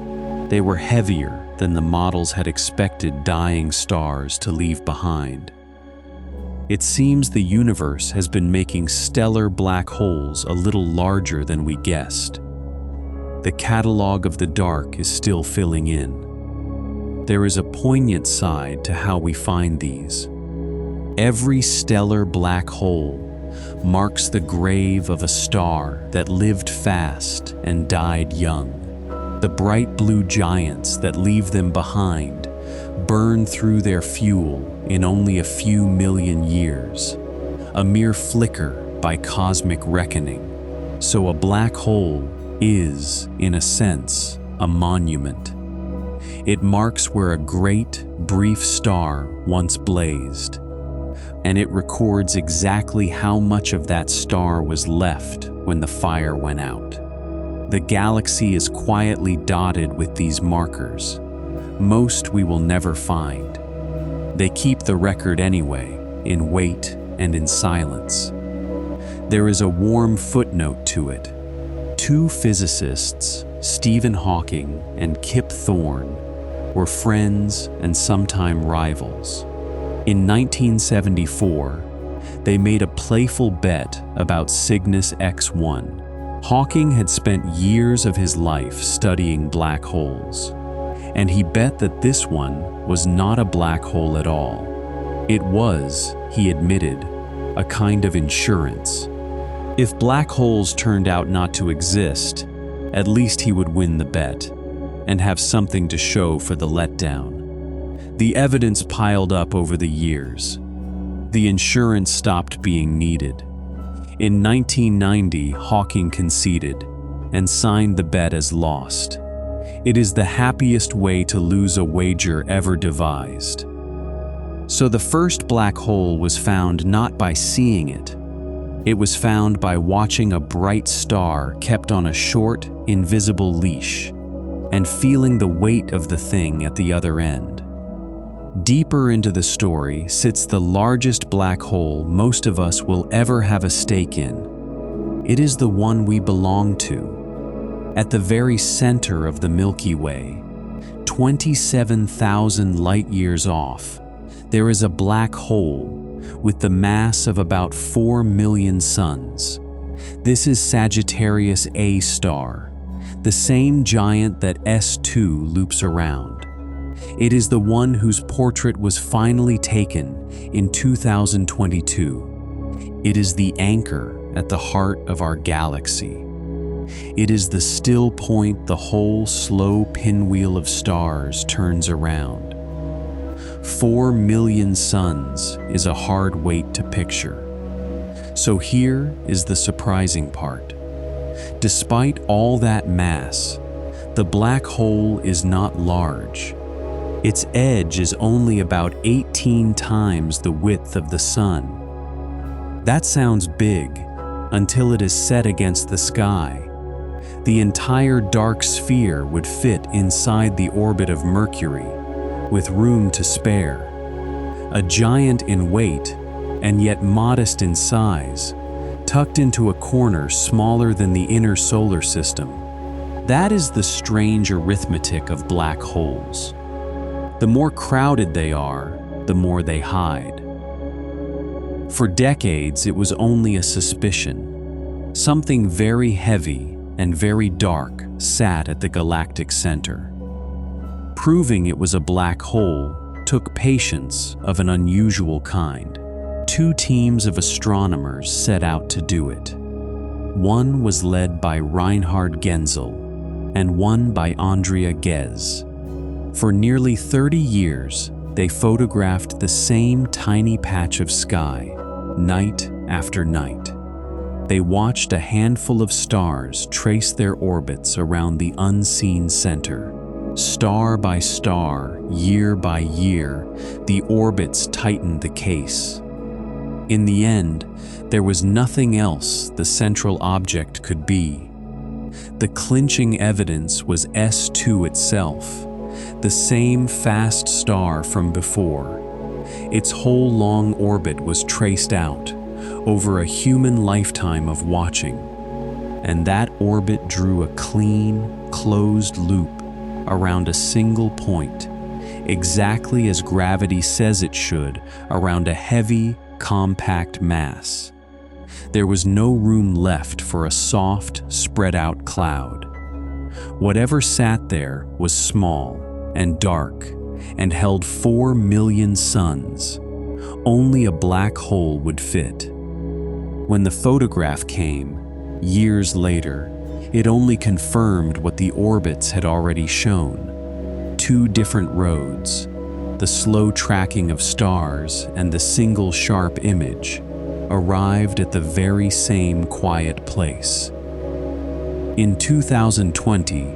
[SPEAKER 1] They were heavier than the models had expected dying stars to leave behind. It seems the universe has been making stellar black holes a little larger than we guessed. The catalog of the dark is still filling in. There is a poignant side to how we find these. Every stellar black hole marks the grave of a star that lived fast and died young. The bright blue giants that leave them behind burn through their fuel in only a few million years, a mere flicker by cosmic reckoning. So a black hole is, in a sense, a monument. It marks where a great, brief star once blazed, and it records exactly how much of that star was left when the fire went out. The galaxy is quietly dotted with these markers. Most we will never find. They keep the record anyway, in weight and in silence. There is a warm footnote to it. Two physicists, Stephen Hawking and Kip Thorne, were friends and sometime rivals. In 1974, they made a playful bet about Cygnus X-1. Hawking had spent years of his life studying black holes, and he bet that this one was not a black hole at all. It was, he admitted, a kind of insurance. If black holes turned out not to exist, at least he would win the bet and have something to show for the letdown. The evidence piled up over the years. The insurance stopped being needed. In 1990, Hawking conceded and signed the bet as lost. It is the happiest way to lose a wager ever devised. So the first black hole was found not by seeing it. It was found by watching a bright star kept on a short, invisible leash and feeling the weight of the thing at the other end. Deeper into the story sits the largest black hole most of us will ever have a stake in. It is the one we belong to. At the very center of the Milky Way, 27,000 light-years off, there is a black hole with the mass of about 4 million suns. This is Sagittarius A star, the same giant that S2 loops around. It is the one whose portrait was finally taken in 2022. It is the anchor at the heart of our galaxy. It is the still point the whole slow pinwheel of stars turns around. 4 million suns is a hard weight to picture. So here is the surprising part. Despite all that mass, the black hole is not large. Its edge is only about 18 times the width of the sun. That sounds big until it is set against the sky. The entire dark sphere would fit inside the orbit of Mercury, with room to spare. A giant in weight, and yet modest in size, tucked into a corner smaller than the inner solar system. That is the strange arithmetic of black holes. The more crowded they are, the more they hide. For decades, it was only a suspicion. Something very heavy and very dark sat at the galactic center. Proving it was a black hole took patience of an unusual kind. 2 teams of astronomers set out to do it. One was led by Reinhard Genzel and one by Andrea Ghez. For nearly 30 years, they photographed the same tiny patch of sky, night after night. They watched a handful of stars trace their orbits around the unseen center, Star by star, year by year, the orbits tightened the case. In the end, there was nothing else the central object could be. The clinching evidence was S2 itself, the same fast star from before. Its whole long orbit was traced out over a human lifetime of watching, and that orbit drew a clean, closed loop around a single point, exactly as gravity says it should around a heavy, compact mass. There was no room left for a soft, spread-out cloud. Whatever sat there was small and dark and held 4 million suns. Only a black hole would fit. When the photograph came, years later, it only confirmed what the orbits had already shown. 2 different roads, the slow tracking of stars and the single sharp image, arrived at the very same quiet place. In 2020,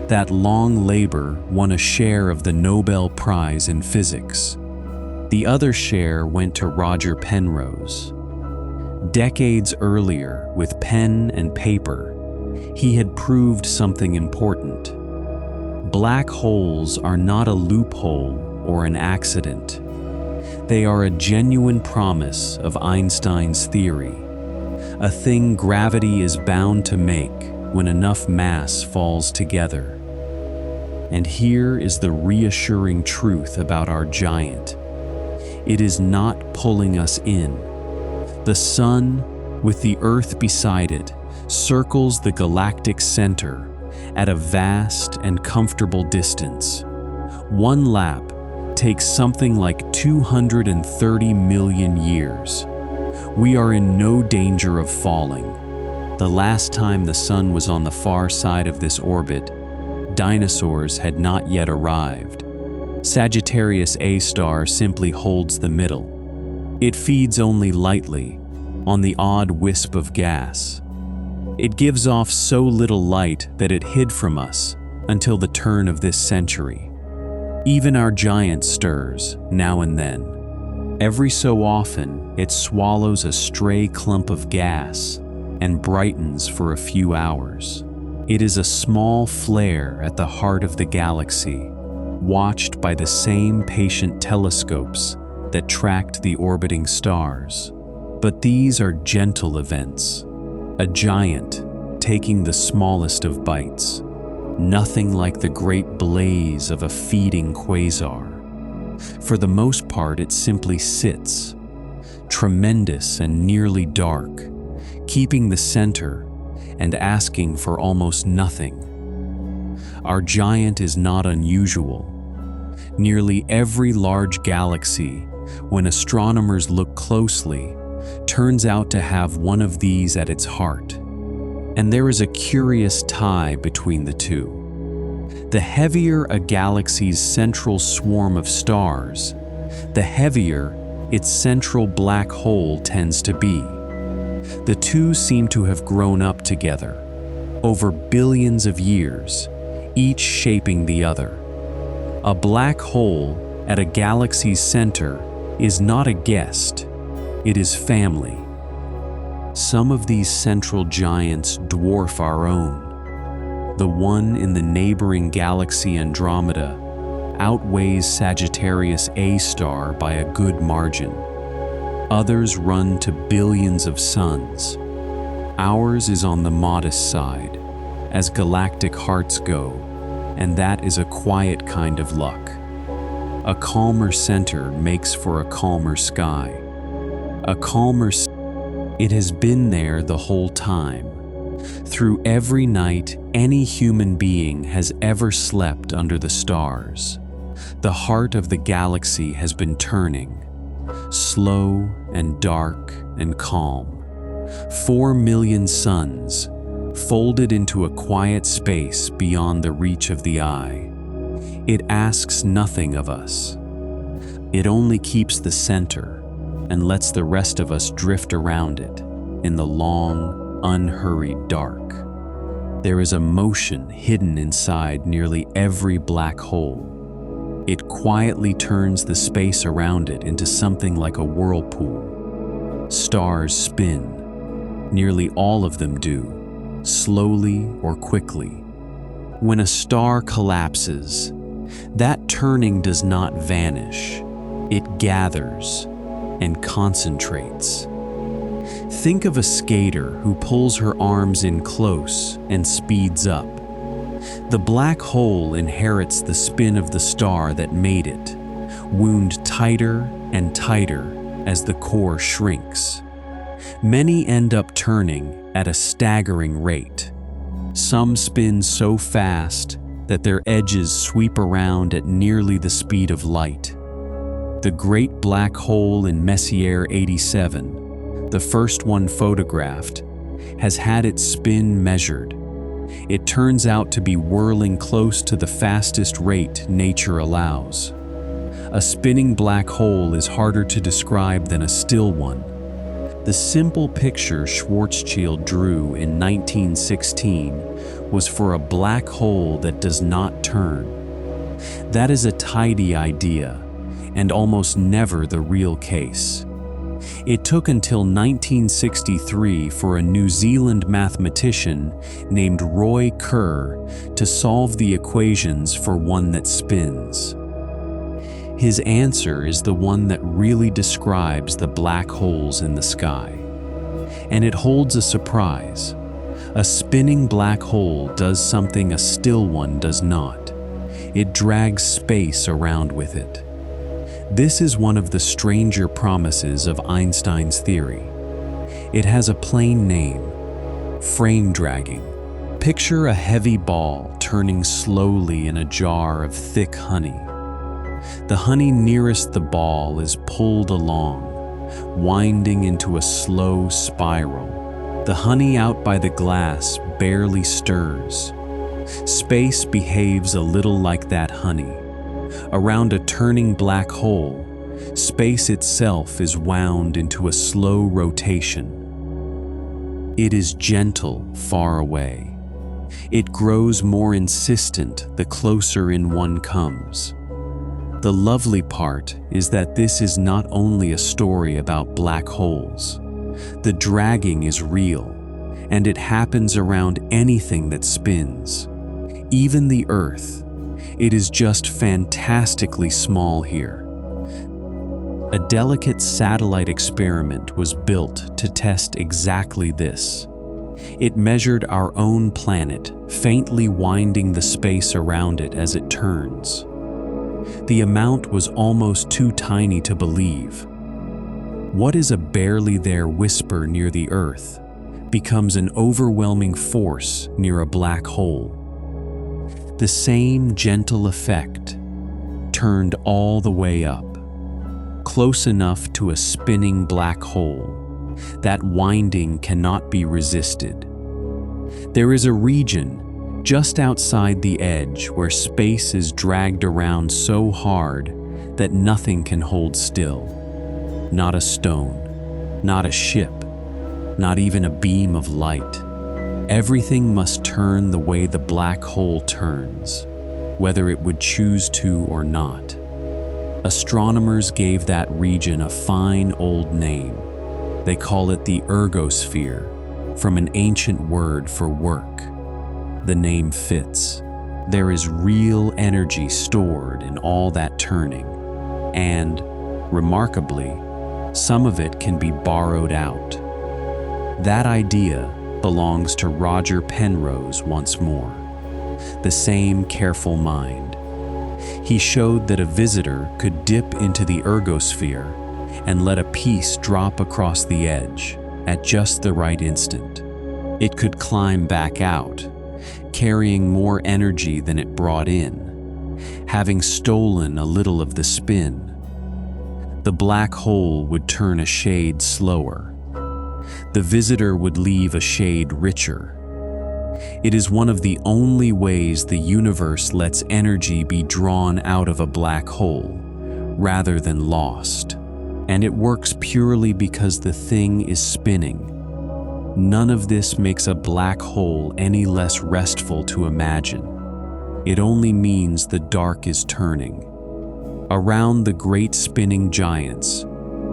[SPEAKER 1] that long labor won a share of the Nobel Prize in Physics. The other share went to Roger Penrose. Decades earlier, with pen and paper, he had proved something important. Black holes are not a loophole or an accident. They are a genuine promise of Einstein's theory, a thing gravity is bound to make when enough mass falls together. And here is the reassuring truth about our giant. It is not pulling us in. The sun, with the Earth beside it, circles the galactic center at a vast and comfortable distance. One lap takes something like 230 million years. We are in no danger of falling. The last time the sun was on the far side of this orbit, dinosaurs had not yet arrived. Sagittarius A star simply holds the middle. It feeds only lightly on the odd wisp of gas. It gives off so little light that it hid from us until the turn of this century. Even our giant stirs, now and then. Every so often, it swallows a stray clump of gas and brightens for a few hours. It is a small flare at the heart of the galaxy, watched by the same patient telescopes that tracked the orbiting stars. But these are gentle events. A giant taking the smallest of bites. Nothing like the great blaze of a feeding quasar. For the most part, it simply sits, tremendous and nearly dark, keeping the center and asking for almost nothing. Our giant is not unusual. Nearly every large galaxy, when astronomers look closely, turns out to have one of these at its heart. And there is a curious tie between the two. The heavier a galaxy's central swarm of stars, the heavier its central black hole tends to be. The two seem to have grown up together, over billions of years, each shaping the other. A black hole at a galaxy's center is not a guest, it is family. Some of these central giants dwarf our own. The one in the neighboring galaxy Andromeda outweighs Sagittarius A star by a good margin. Others run to billions of suns. Ours is on the modest side, as galactic hearts go, and that is a quiet kind of luck. A calmer center makes for a calmer sky. It has been there the whole time. Through every night any human being has ever slept under the stars. The heart of the galaxy has been turning, slow and dark and calm. 4 million suns, folded into a quiet space beyond the reach of the eye. It asks nothing of us. It only keeps the center and lets the rest of us drift around it in the long, unhurried dark. There is a motion hidden inside nearly every black hole. It quietly turns the space around it into something like a whirlpool. Stars spin. Nearly all of them do, slowly or quickly. When a star collapses, that turning does not vanish. It gathers and concentrates. Think of a skater who pulls her arms in close and speeds up. The black hole inherits the spin of the star that made it, wound tighter and tighter as the core shrinks. Many end up turning at a staggering rate. Some spin so fast that their edges sweep around at nearly the speed of light. The Great Black Hole in Messier 87, the first one photographed, has had its spin measured. It turns out to be whirling close to the fastest rate nature allows. A spinning black hole is harder to describe than a still one. The simple picture Schwarzschild drew in 1916 was for a black hole that does not turn. That is a tidy idea, and almost never the real case. It took until 1963 for a New Zealand mathematician named Roy Kerr to solve the equations for one that spins. His answer is the one that really describes the black holes in the sky. And it holds a surprise. A spinning black hole does something a still one does not. It drags space around with it. This is one of the stranger promises of Einstein's theory. It has a plain name: frame dragging. Picture a heavy ball turning slowly in a jar of thick honey. The honey nearest the ball is pulled along, winding into a slow spiral. The honey out by the glass barely stirs. Space behaves a little like that honey. Around a turning black hole, space itself is wound into a slow rotation. It is gentle far away. It grows more insistent the closer in one comes. The lovely part is that this is not only a story about black holes. The dragging is real, and it happens around anything that spins. Even the Earth. It is just fantastically small here. A delicate satellite experiment was built to test exactly this. It measured our own planet, faintly winding the space around it as it turns. The amount was almost too tiny to believe. What is a barely there whisper near the Earth becomes an overwhelming force near a black hole. The same gentle effect, turned all the way up, close enough to a spinning black hole. That winding cannot be resisted. There is a region just outside the edge where space is dragged around so hard that nothing can hold still. Not a stone, not a ship, not even a beam of light. Everything must turn the way the black hole turns, whether it would choose to or not. Astronomers gave that region a fine old name. They call it the ergosphere, from an ancient word for work. The name fits. There is real energy stored in all that turning, and, remarkably, some of it can be borrowed out. That idea belongs to Roger Penrose once more. The same careful mind. He showed that a visitor could dip into the ergosphere and let a piece drop across the edge at just the right instant. It could climb back out, carrying more energy than it brought in, having stolen a little of the spin. The black hole would turn a shade slower. The visitor would leave a shade richer. It is one of the only ways the universe lets energy be drawn out of a black hole, rather than lost. And it works purely because the thing is spinning. None of this makes a black hole any less restful to imagine. It only means the dark is turning. Around the great spinning giants,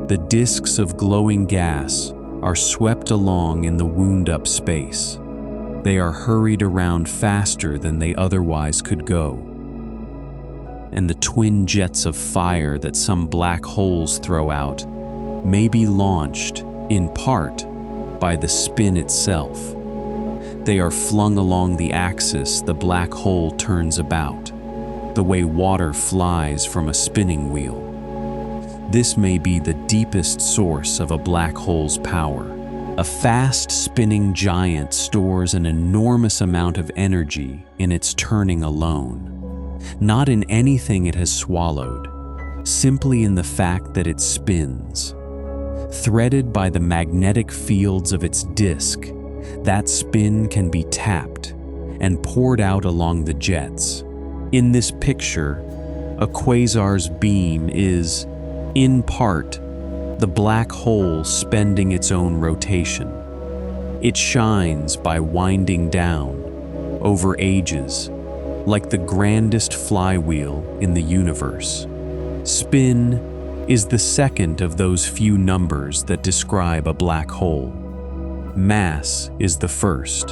[SPEAKER 1] the disks of glowing gas are swept along in the wound-up space. They are hurried around faster than they otherwise could go. And the twin jets of fire that some black holes throw out may be launched, in part, by the spin itself. They are flung along the axis the black hole turns about, the way water flies from a spinning wheel. This may be the deepest source of a black hole's power. A fast spinning giant stores an enormous amount of energy in its turning alone, not in anything it has swallowed, simply in the fact that it spins. Threaded by the magnetic fields of its disk, that spin can be tapped and poured out along the jets. In this picture, a quasar's beam is, in part, the black hole spending its own rotation. It shines by winding down, over ages, like the grandest flywheel in the universe. Spin is the second of those few numbers that describe a black hole. Mass is the first.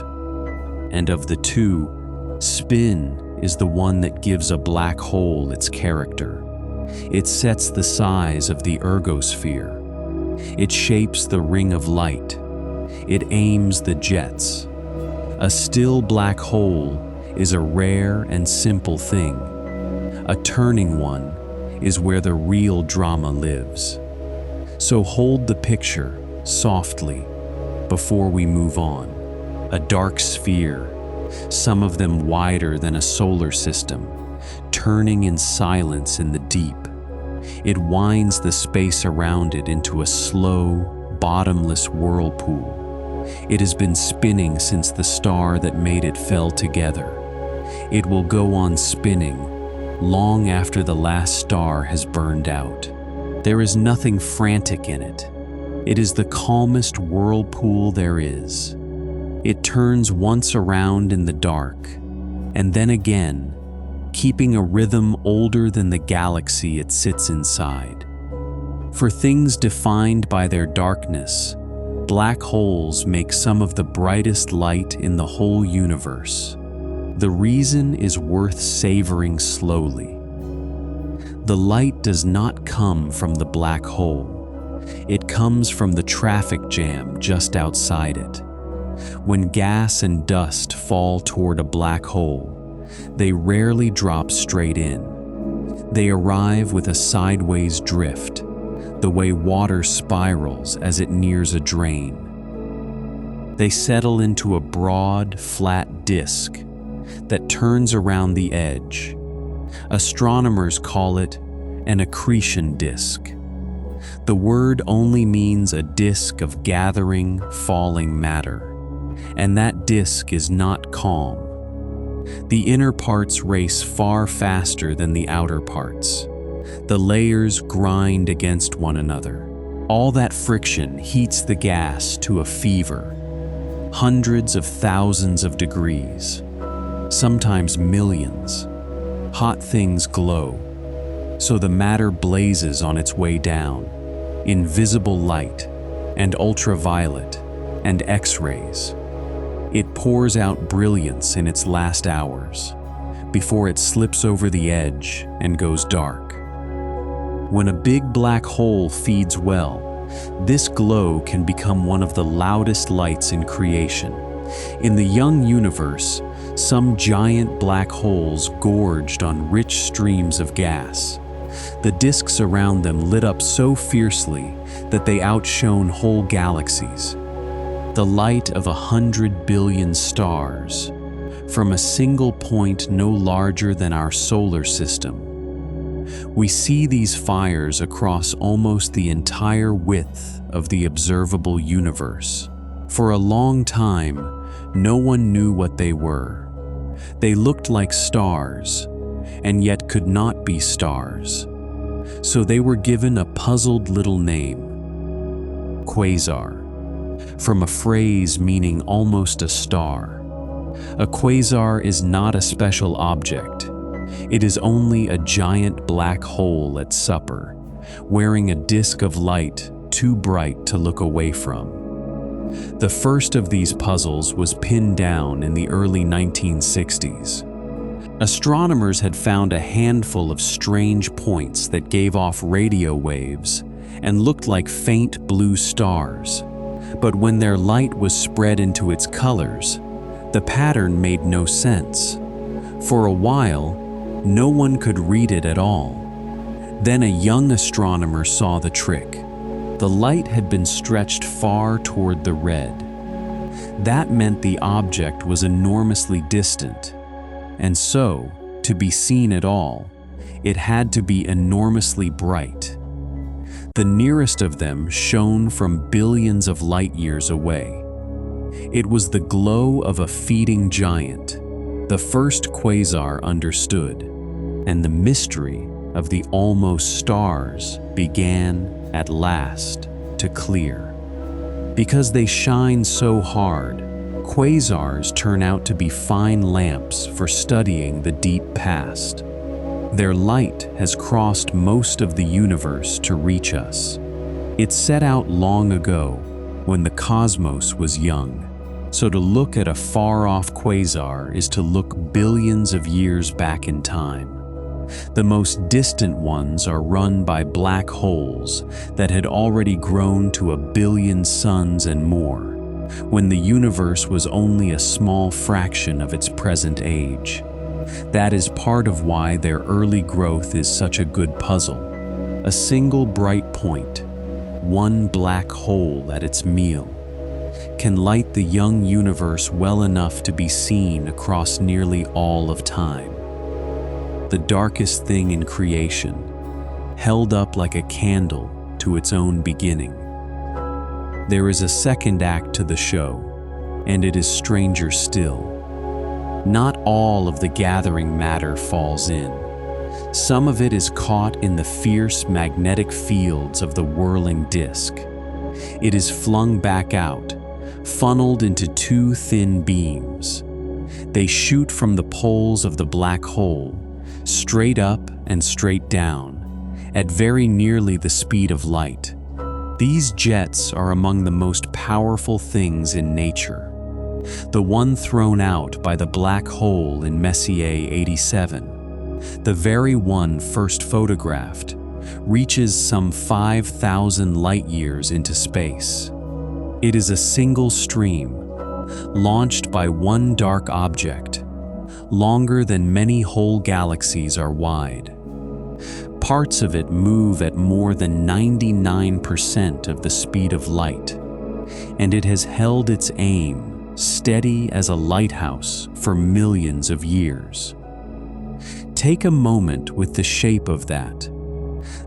[SPEAKER 1] And of the two, spin is the one that gives a black hole its character. It sets the size of the ergosphere. It shapes the ring of light. It aims the jets. A still black hole is a rare and simple thing. A turning one is where the real drama lives. So hold the picture softly before we move on. A dark sphere, some of them wider than a solar system, turning in silence in the deep. It winds the space around it into a slow, bottomless whirlpool. It has been spinning since the star that made it fell together. It will go on spinning long after the last star has burned out. There is nothing frantic in it. It is the calmest whirlpool there is. It turns once around in the dark, and then again, keeping a rhythm older than the galaxy it sits inside. For things defined by their darkness, black holes make some of the brightest light in the whole universe. The reason is worth savoring slowly. The light does not come from the black hole. It comes from the traffic jam just outside it. When gas and dust fall toward a black hole, they rarely drop straight in. They arrive with a sideways drift, the way water spirals as it nears a drain. They settle into a broad, flat disk that turns around the edge. Astronomers call it an accretion disk. The word only means a disk of gathering, falling matter, and that disk is not calm. The inner parts race far faster than the outer parts. The layers grind against one another. All that friction heats the gas to a fever, hundreds of thousands of degrees, sometimes millions. Hot things glow, so the matter blazes on its way down, invisible light, and ultraviolet, and X-rays. It pours out brilliance in its last hours, before it slips over the edge and goes dark. When a big black hole feeds well, this glow can become one of the loudest lights in creation. In the young universe, some giant black holes gorged on rich streams of gas. The disks around them lit up so fiercely that they outshone whole galaxies. The light of 100 billion stars, from a single point no larger than our solar system. We see these fires across almost the entire width of the observable universe. For a long time, no one knew what they were. They looked like stars, and yet could not be stars. So they were given a puzzled little name: quasar. from a phrase meaning almost a star. A quasar is not a special object. It is only a giant black hole at supper, wearing a disk of light too bright to look away from. The first of these puzzles was pinned down in the early 1960s. Astronomers had found a handful of strange points that gave off radio waves and looked like faint blue stars. But when their light was spread into its colors, the pattern made no sense. For a while, no one could read it at all. Then a young astronomer saw the trick. The light had been stretched far toward the red. That meant the object was enormously distant. And so, to be seen at all, it had to be enormously bright. The nearest of them shone from billions of light years away. It was the glow of a feeding giant, the first quasar understood, and the mystery of the almost stars began, at last, to clear. Because they shine so hard, quasars turn out to be fine lamps for studying the deep past. Their light has crossed most of the universe to reach us. It set out long ago, when the cosmos was young. So to look at a far-off quasar is to look billions of years back in time. The most distant ones are run by black holes that had already grown to 1 billion suns and more, when the universe was only a small fraction of its present age. That is part of why their early growth is such a good puzzle. A single bright point, one black hole at its meal, can light the young universe well enough to be seen across nearly all of time. The darkest thing in creation, held up like a candle to its own beginning. There is a second act to the show, and it is stranger still. Not all of the gathering matter falls in. Some of it is caught in the fierce magnetic fields of the whirling disk. It is flung back out, funneled into 2 thin beams. They shoot from the poles of the black hole, straight up and straight down, at very nearly the speed of light. These jets are among the most powerful things in nature. The one thrown out by the black hole in Messier 87, the very one first photographed, reaches some 5,000 light years into space. It is a single stream, launched by one dark object, longer than many whole galaxies are wide. Parts of it move at more than 99% of the speed of light, and it has held its aim steady as a lighthouse for millions of years. Take a moment with the shape of that.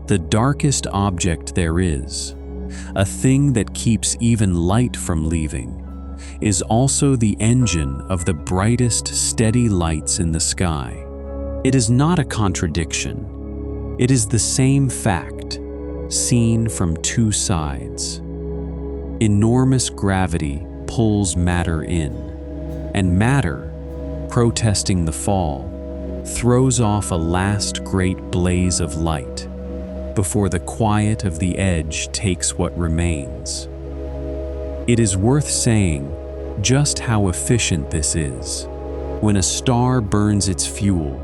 [SPEAKER 1] The darkest object there is, a thing that keeps even light from leaving, is also the engine of the brightest steady lights in the sky. It is not a contradiction. It is the same fact, seen from 2 sides. Enormous gravity pulls matter in, and matter, protesting the fall, throws off a last great blaze of light before the quiet of the edge takes what remains. It is worth saying just how efficient this is. When a star burns its fuel,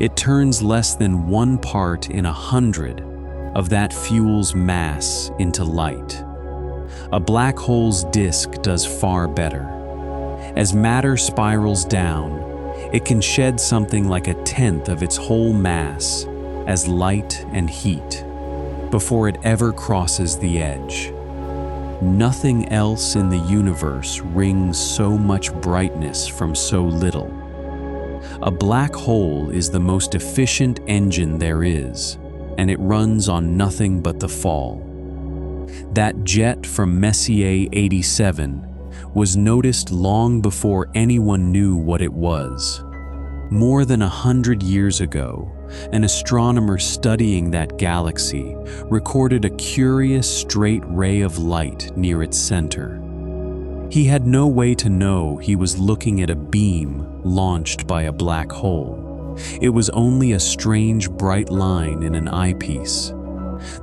[SPEAKER 1] it turns less than 1 part in 100 of that fuel's mass into light. A black hole's disk does far better. As matter spirals down, it can shed something like 1/10 of its whole mass as light and heat before it ever crosses the edge. Nothing else in the universe wrings so much brightness from so little. A black hole is the most efficient engine there is, and it runs on nothing but the fall. That jet from Messier 87 was noticed long before anyone knew what it was. More than 100 years ago, an astronomer studying that galaxy recorded a curious straight ray of light near its center. He had no way to know he was looking at a beam launched by a black hole. It was only a strange bright line in an eyepiece.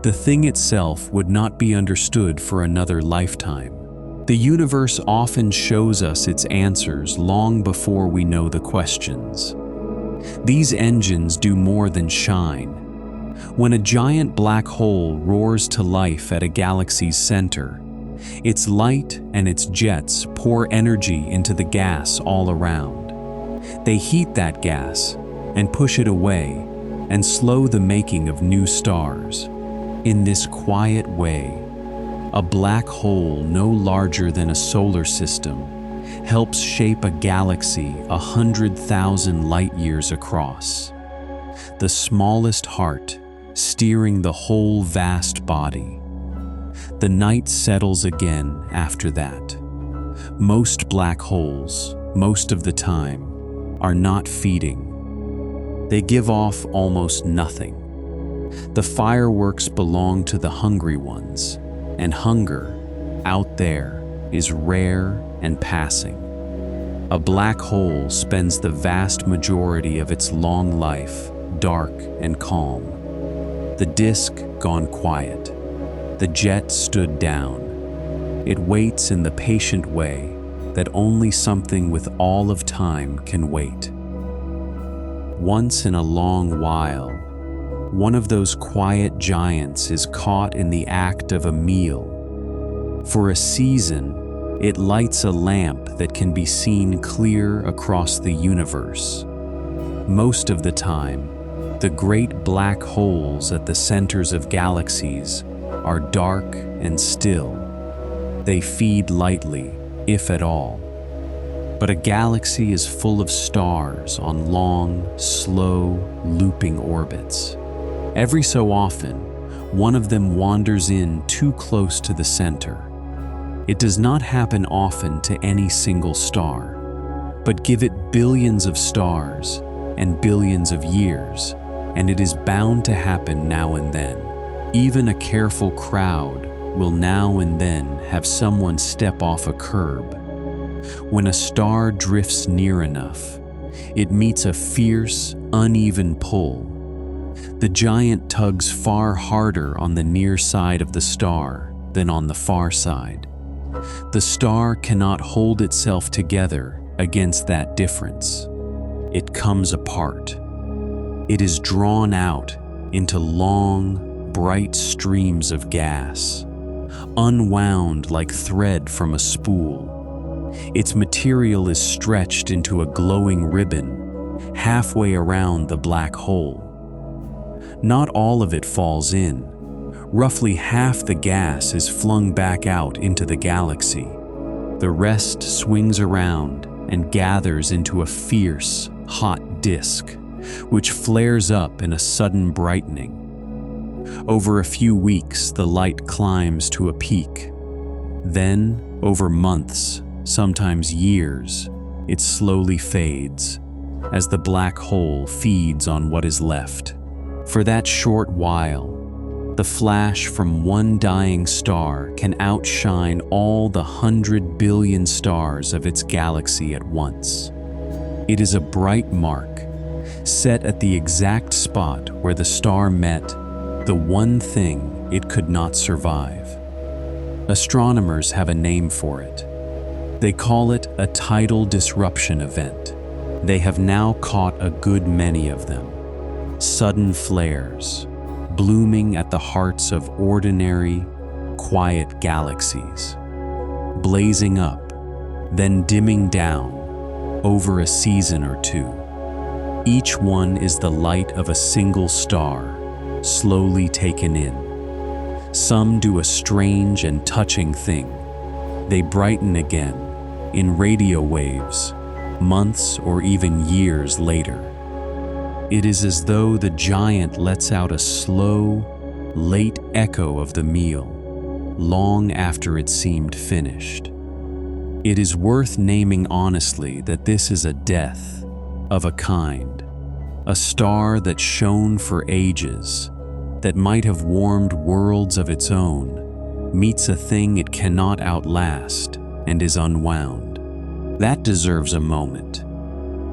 [SPEAKER 1] The thing itself would not be understood for another lifetime. The universe often shows us its answers long before we know the questions. These engines do more than shine. When a giant black hole roars to life at a galaxy's center, its light and its jets pour energy into the gas all around. They heat that gas and push it away and slow the making of new stars. In this quiet way, a black hole no larger than a solar system helps shape a galaxy 100,000 light years across. The smallest heart steering the whole vast body. The night settles again after that. Most black holes, most of the time, are not feeding. They give off almost nothing. The fireworks belong to the hungry ones, and hunger, out there, is rare and passing. A black hole spends the vast majority of its long life dark and calm. The disk gone quiet. The jet stood down. It waits in the patient way that only something with all of time can wait. Once in a long while, one of those quiet giants is caught in the act of a meal. For a season, it lights a lamp that can be seen clear across the universe. Most of the time, the great black holes at the centers of galaxies are dark and still. They feed lightly, if at all. But a galaxy is full of stars on long, slow, looping orbits. Every so often, one of them wanders in too close to the center. It does not happen often to any single star, but give it billions of stars and billions of years, and it is bound to happen now and then. Even a careful crowd will now and then have someone step off a curb. When a star drifts near enough, it meets a fierce, uneven pull. The giant tugs far harder on the near side of the star than on the far side. The star cannot hold itself together against that difference. It comes apart. It is drawn out into long, bright streams of gas, unwound like thread from a spool. Its material is stretched into a glowing ribbon halfway around the black hole. Not all of it falls in. Roughly half the gas is flung back out into the galaxy. The rest swings around and gathers into a fierce, hot disk, which flares up in a sudden brightening. Over a few weeks, the light climbs to a peak. Then, over months, sometimes years, it slowly fades as the black hole feeds on what is left. For that short while, the flash from one dying star can outshine all the 100 billion stars of its galaxy at once. It is a bright mark, set at the exact spot where the star met the one thing it could not survive. Astronomers have a name for it. They call it a tidal disruption event. They have now caught a good many of them. Sudden flares, blooming at the hearts of ordinary, quiet galaxies, blazing up, then dimming down over a season or two. Each one is the light of a single star, slowly taken in. Some do a strange and touching thing. They brighten again, in radio waves, months or even years later. It is as though the giant lets out a slow, late echo of the meal, long after it seemed finished. It is worth naming honestly that this is a death of a kind, a star that shone for ages, that might have warmed worlds of its own, meets a thing it cannot outlast and is unwound. That deserves a moment,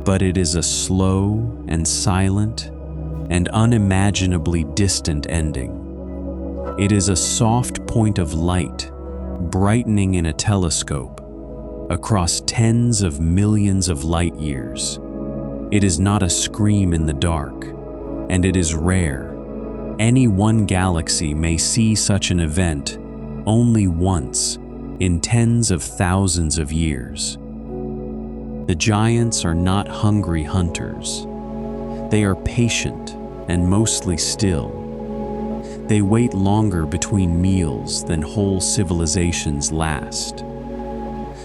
[SPEAKER 1] but it is a slow and silent and unimaginably distant ending. It is a soft point of light brightening in a telescope across tens of millions of light years. It is not a scream in the dark, and it is rare. Any one galaxy may see such an event only once in tens of thousands of years. The giants are not hungry hunters. They are patient and mostly still. They wait longer between meals than whole civilizations last.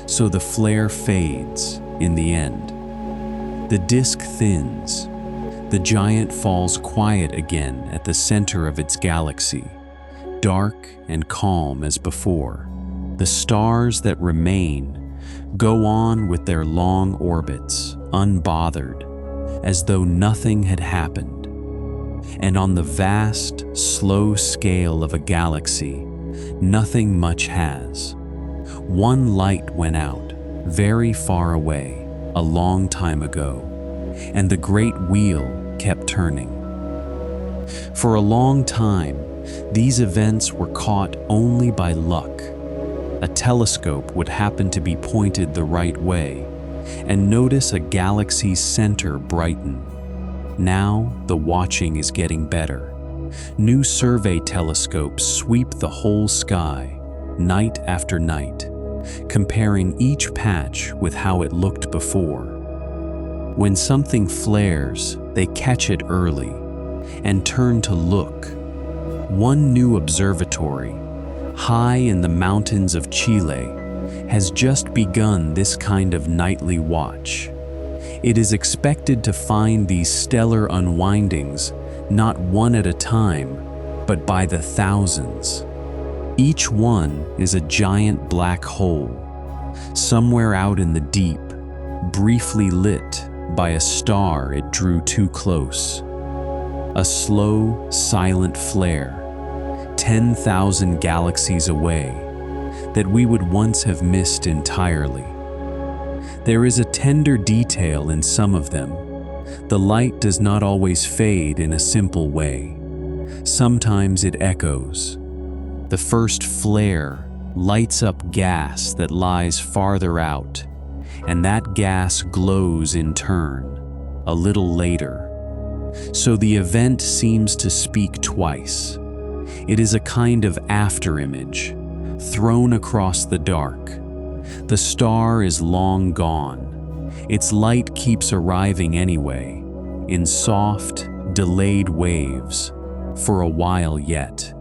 [SPEAKER 1] So the flare fades in the end. The disk thins. The giant falls quiet again at the center of its galaxy, dark and calm as before. The stars that remain go on with their long orbits, unbothered, as though nothing had happened. And on the vast, slow scale of a galaxy, nothing much has. One light went out, very far away, a long time ago, and the great wheel kept turning. For a long time, these events were caught only by luck. A telescope would happen to be pointed the right way and notice a galaxy's center brighten. Now, the watching is getting better. New survey telescopes sweep the whole sky, night after night, comparing each patch with how it looked before. When something flares, they catch it early and turn to look. One new observatory, high in the mountains of Chile, has just begun this kind of nightly watch. It is expected to find these stellar unwindings not one at a time, but by the thousands. Each one is a giant black hole, somewhere out in the deep, briefly lit by a star it drew too close. A slow, silent flare, 10,000 galaxies away, that we would once have missed entirely. There is a tender detail in some of them. The light does not always fade in a simple way. Sometimes it echoes. The first flare lights up gas that lies farther out, and that gas glows in turn, a little later. So the event seems to speak twice. It is a kind of afterimage, thrown across the dark. The star is long gone. Its light keeps arriving anyway, in soft, delayed waves, for a while yet.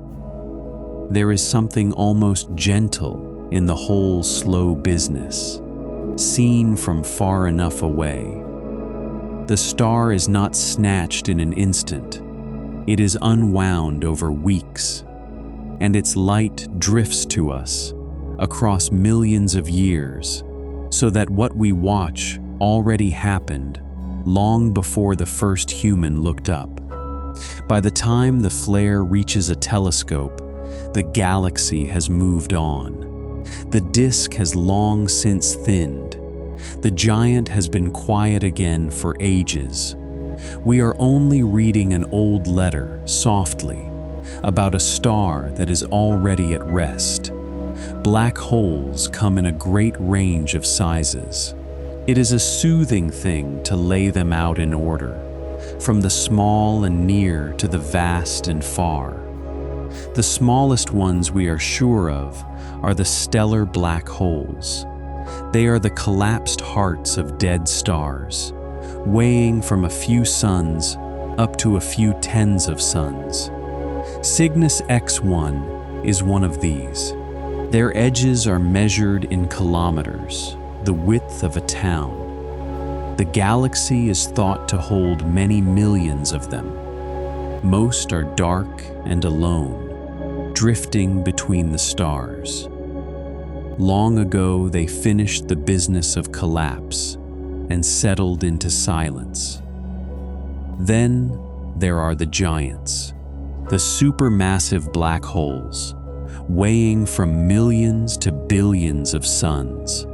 [SPEAKER 1] There is something almost gentle in the whole slow business, seen from far enough away. The star is not snatched in an instant. It is unwound over weeks, and its light drifts to us across millions of years, so that what we watch already happened long before the first human looked up. By the time the flare reaches a telescope, the galaxy has moved on. The disk has long since thinned. The giant has been quiet again for ages. We are only reading an old letter, softly, about a star that is already at rest. Black holes come in a great range of sizes. It is a soothing thing to lay them out in order, from the small and near to the vast and far. The smallest ones we are sure of are the stellar black holes. They are the collapsed hearts of dead stars, weighing from a few suns up to a few tens of suns. Cygnus X-1 is one of these. Their edges are measured in kilometers, the width of a town. The galaxy is thought to hold many millions of them. Most are dark and alone, drifting between the stars. Long ago, they finished the business of collapse and settled into silence. Then there are the giants, the supermassive black holes, weighing from millions to billions of suns.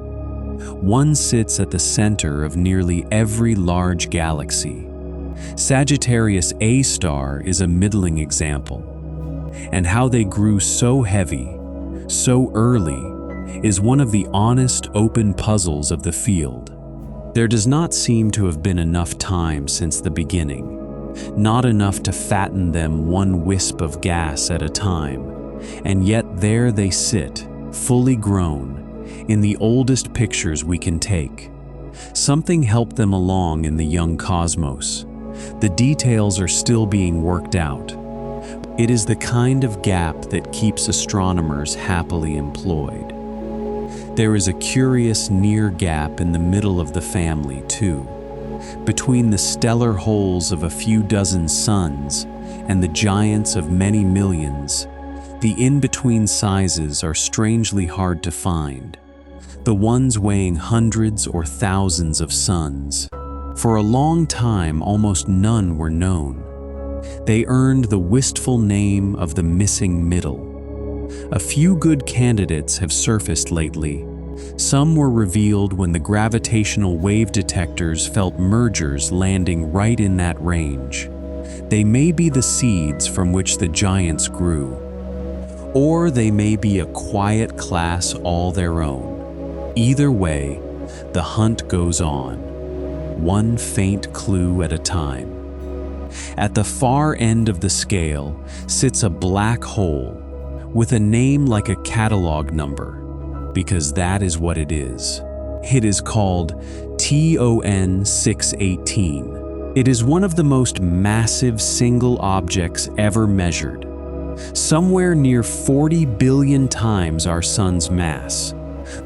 [SPEAKER 1] One sits at the center of nearly every large galaxy. Sagittarius A star is a middling example, and how they grew so heavy, so early, is one of the honest, open puzzles of the field. There does not seem to have been enough time since the beginning, not enough to fatten them one wisp of gas at a time, and yet there they sit, fully grown, in the oldest pictures we can take. Something helped them along in the young cosmos. The details are still being worked out. It is the kind of gap that keeps astronomers happily employed. There is a curious near gap in the middle of the family, too, between the stellar holes of a few dozen suns and the giants of many millions. The in-between sizes are strangely hard to find, the ones weighing hundreds or thousands of suns. For a long time, almost none were known. They earned the wistful name of the missing middle. A few good candidates have surfaced lately. Some were revealed when the gravitational wave detectors felt mergers landing right in that range. They may be the seeds from which the giants grew. Or they may be a quiet class all their own. Either way, the hunt goes on, one faint clue at a time. At the far end of the scale sits a black hole with a name like a catalog number, because that is what it is. It is called TON 618. It is one of the most massive single objects ever measured, somewhere near 40 billion times our sun's mass,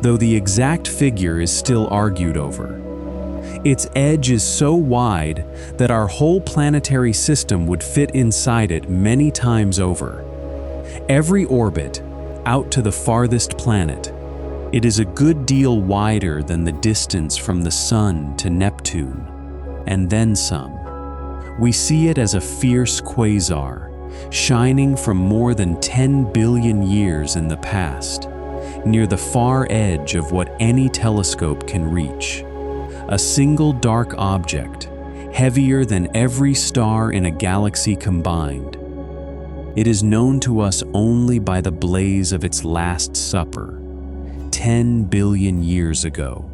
[SPEAKER 1] though the exact figure is still argued over. Its edge is so wide that our whole planetary system would fit inside it many times over. Every orbit, out to the farthest planet, it is a good deal wider than the distance from the Sun to Neptune, and then some. We see it as a fierce quasar, shining from more than 10 billion years in the past, near the far edge of what any telescope can reach. A single dark object, heavier than every star in a galaxy combined. It is known to us only by the blaze of its Last Supper, 10 billion years ago.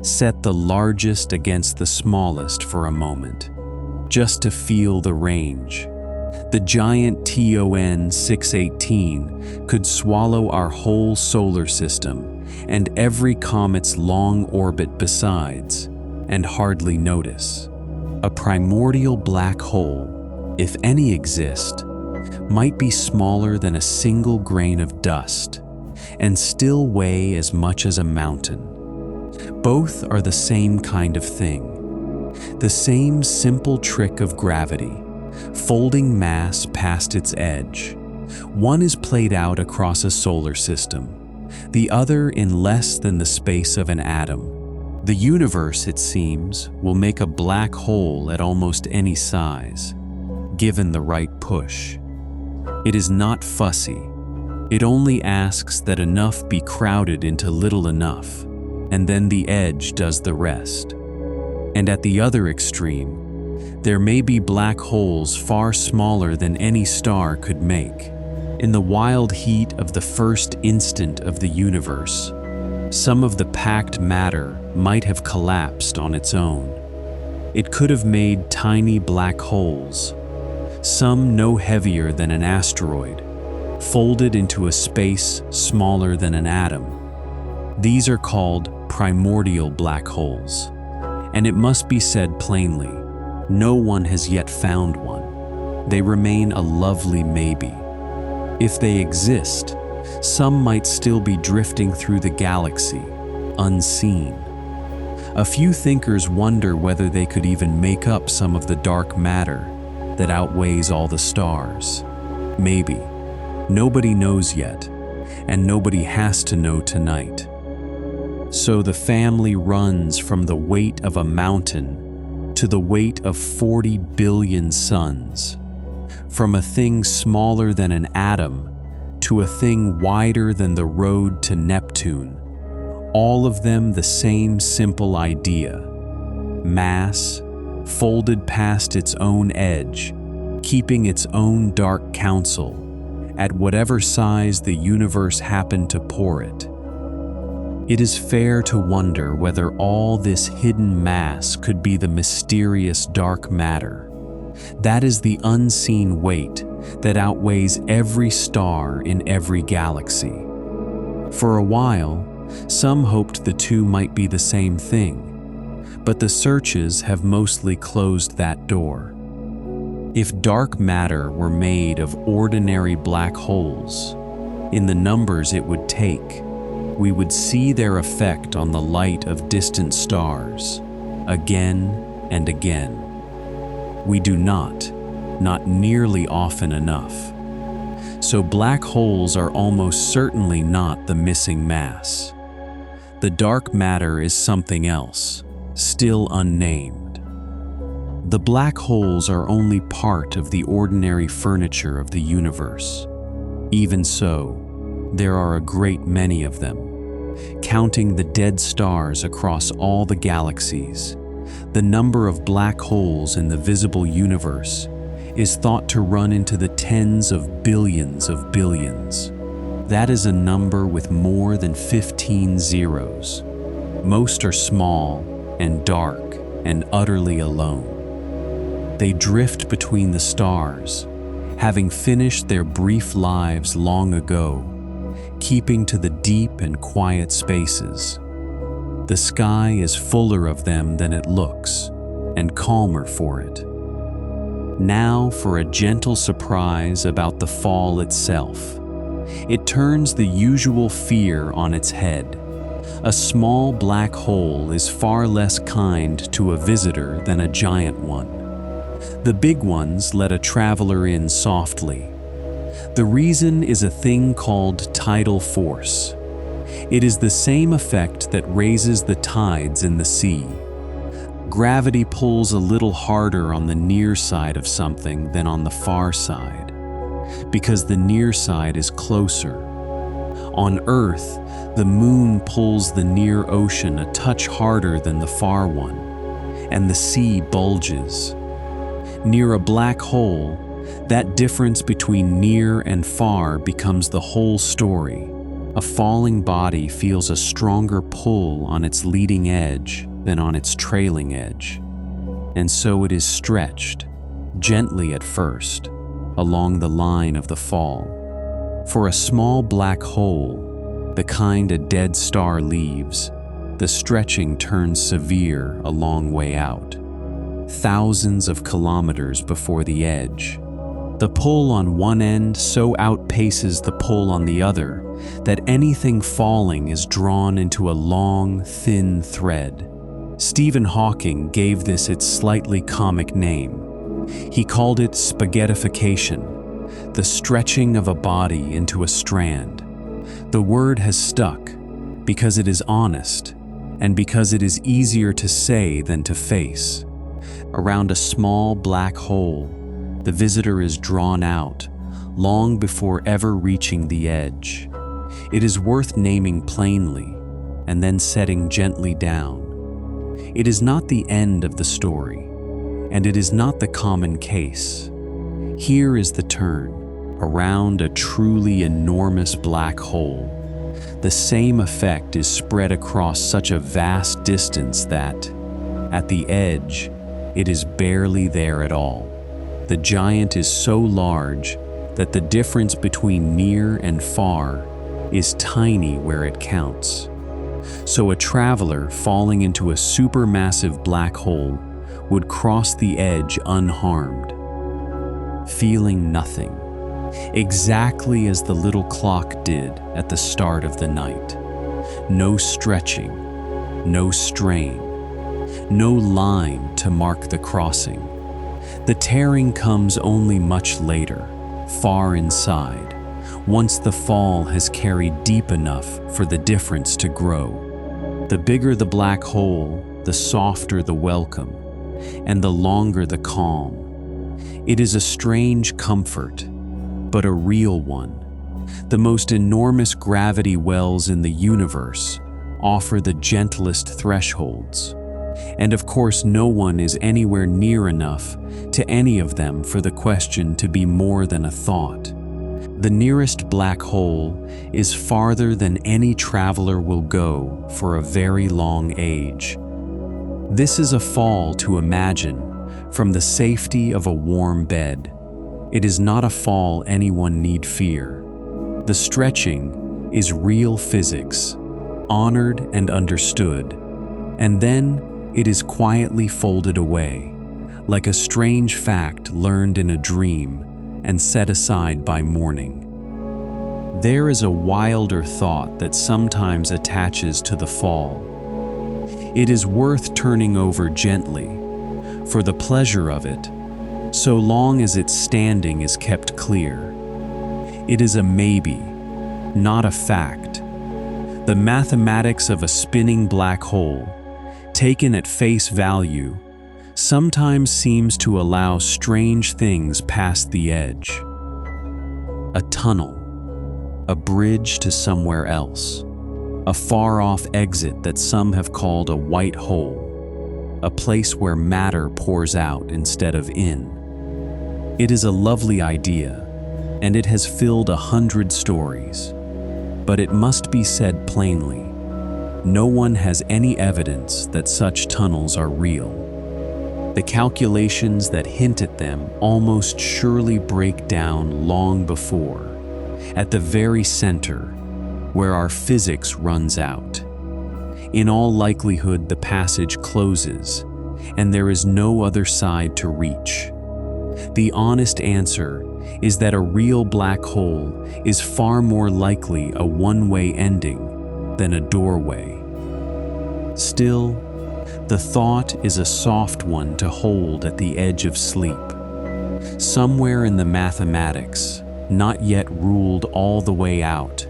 [SPEAKER 1] Set the largest against the smallest for a moment, just to feel the range. The giant TON 618 could swallow our whole solar system and every comet's long orbit besides, and hardly notice. A primordial black hole, if any exist, might be smaller than a single grain of dust, and still weigh as much as a mountain. Both are the same kind of thing, the same simple trick of gravity, folding mass past its edge. One is played out across a solar system, the other in less than the space of an atom. The universe, it seems, will make a black hole at almost any size, given the right push. It is not fussy. It only asks that enough be crowded into little enough, and then the edge does the rest. And at the other extreme, there may be black holes far smaller than any star could make. In the wild heat of the first instant of the universe, some of the packed matter might have collapsed on its own. It could have made tiny black holes, some no heavier than an asteroid, folded into a space smaller than an atom. These are called primordial black holes. And it must be said plainly, no one has yet found one. They remain a lovely maybe. If they exist, some might still be drifting through the galaxy, unseen. A few thinkers wonder whether they could even make up some of the dark matter that outweighs all the stars. Maybe. Nobody knows yet, and nobody has to know tonight. So the family runs from the weight of a mountain to the weight of 40 billion suns, from a thing smaller than an atom to a thing wider than the road to Neptune. All of them the same simple idea: mass, folded past its own edge, keeping its own dark counsel, at whatever size the universe happened to pour it. It is fair to wonder whether all this hidden mass could be the mysterious dark matter. That is the unseen weight that outweighs every star in every galaxy. For a while, some hoped the two might be the same thing, but the searches have mostly closed that door. If dark matter were made of ordinary black holes, in the numbers it would take, we would see their effect on the light of distant stars, again and again. We do not nearly often enough. So black holes are almost certainly not the missing mass. The dark matter is something else, still unnamed. The black holes are only part of the ordinary furniture of the universe. Even so, there are a great many of them. Counting the dead stars across all the galaxies, the number of black holes in the visible universe is thought to run into the tens of billions of billions. That is a number with more than 15 zeros. Most are small and dark and utterly alone. They drift between the stars, having finished their brief lives long ago, keeping to the deep and quiet spaces. The sky is fuller of them than it looks, and calmer for it. Now for a gentle surprise about the fall itself. It turns the usual fear on its head. A small black hole is far less kind to a visitor than a giant one. The big ones let a traveler in softly. The reason is a thing called tidal force. It is the same effect that raises the tides in the sea. Gravity pulls a little harder on the near side of something than on the far side, because the near side is closer. On Earth, the moon pulls the near ocean a touch harder than the far one, and the sea bulges. Near a black hole, that difference between near and far becomes the whole story. A falling body feels a stronger pull on its leading edge than on its trailing edge, and so it is stretched, gently at first, along the line of the fall. For a small black hole, the kind a dead star leaves, the stretching turns severe a long way out, thousands of kilometers before the edge. The pull on one end so outpaces the pull on the other that anything falling is drawn into a long, thin thread. Stephen Hawking gave this its slightly comic name. He called it spaghettification, the stretching of a body into a strand. The word has stuck because it is honest and because it is easier to say than to face. Around a small black hole, the visitor is drawn out long before ever reaching the edge. It is worth naming plainly and then setting gently down. It is not the end of the story, and it is not the common case. Here is the turn, around a truly enormous black hole. The same effect is spread across such a vast distance that, at the edge, it is barely there at all. The giant is so large that the difference between near and far is tiny where it counts. So a traveler falling into a supermassive black hole would cross the edge unharmed, feeling nothing, exactly as the little clock did at the start of the night. No stretching, no strain, no line to mark the crossing. The tearing comes only much later, far inside, once the fall has carried deep enough for the difference to grow. The bigger the black hole, the softer the welcome, and the longer the calm. It is a strange comfort, but a real one. The most enormous gravity wells in the universe offer the gentlest thresholds. And of course, no one is anywhere near enough to any of them for the question to be more than a thought. The nearest black hole is farther than any traveler will go for a very long age. This is a fall to imagine from the safety of a warm bed. It is not a fall anyone need fear. The stretching is real physics, honored and understood, and then it is quietly folded away, like a strange fact learned in a dream and set aside by morning. There is a wilder thought that sometimes attaches to the fall. It is worth turning over gently, for the pleasure of it, so long as its standing is kept clear. It is a maybe, not a fact. The mathematics of a spinning black hole, taken at face value, sometimes seems to allow strange things past the edge. A tunnel, a bridge to somewhere else, a far-off exit that some have called a white hole, a place where matter pours out instead of in. It is a lovely idea, and it has filled 100 stories. But it must be said plainly, no one has any evidence that such tunnels are real. The calculations that hint at them almost surely break down long before, at the very center, where our physics runs out. In all likelihood, the passage closes, and there is no other side to reach. The honest answer is that a real black hole is far more likely a one-way ending than a doorway. Still, the thought is a soft one to hold at the edge of sleep. Somewhere in the mathematics, not yet ruled all the way out,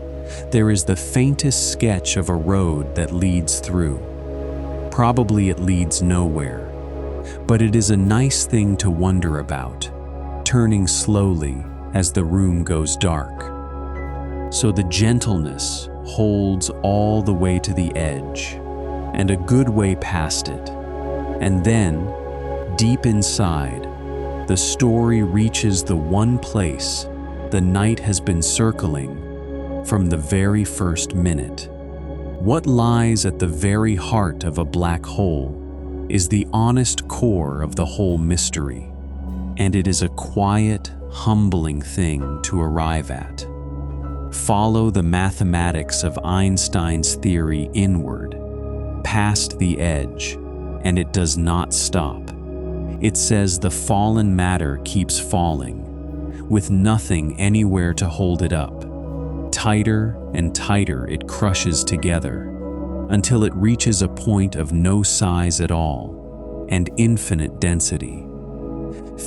[SPEAKER 1] there is the faintest sketch of a road that leads through. Probably it leads nowhere, but it is a nice thing to wonder about, turning slowly as the room goes dark. So the gentleness holds all the way to the edge, and a good way past it. And then, deep inside, the story reaches the one place the night has been circling from the very first minute. What lies at the very heart of a black hole is the honest core of the whole mystery, and it is a quiet, humbling thing to arrive at. Follow the mathematics of Einstein's theory inward, past the edge, and it does not stop. It says the fallen matter keeps falling, with nothing anywhere to hold it up. Tighter and tighter it crushes together, until it reaches a point of no size at all, and infinite density.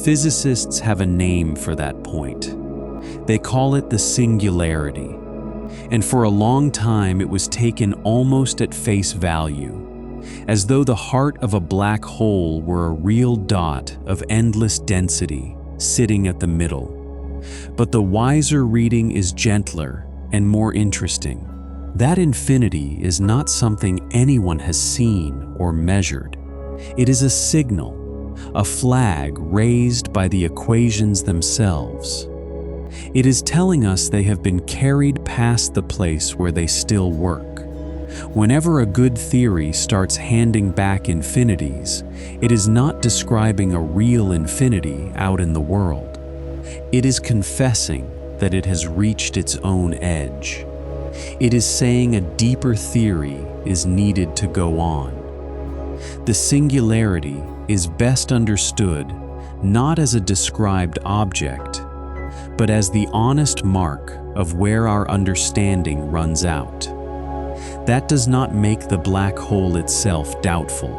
[SPEAKER 1] Physicists have a name for that point. They call it the singularity, and for a long time it was taken almost at face value, as though the heart of a black hole were a real dot of endless density sitting at the middle. But the wiser reading is gentler and more interesting. That infinity is not something anyone has seen or measured. It is a signal, a flag raised by the equations themselves. It is telling us they have been carried past the place where they still work. Whenever a good theory starts handing back infinities, it is not describing a real infinity out in the world. It is confessing that it has reached its own edge. It is saying a deeper theory is needed to go on. The singularity is best understood not as a described object, but as the honest mark of where our understanding runs out. That does not make the black hole itself doubtful.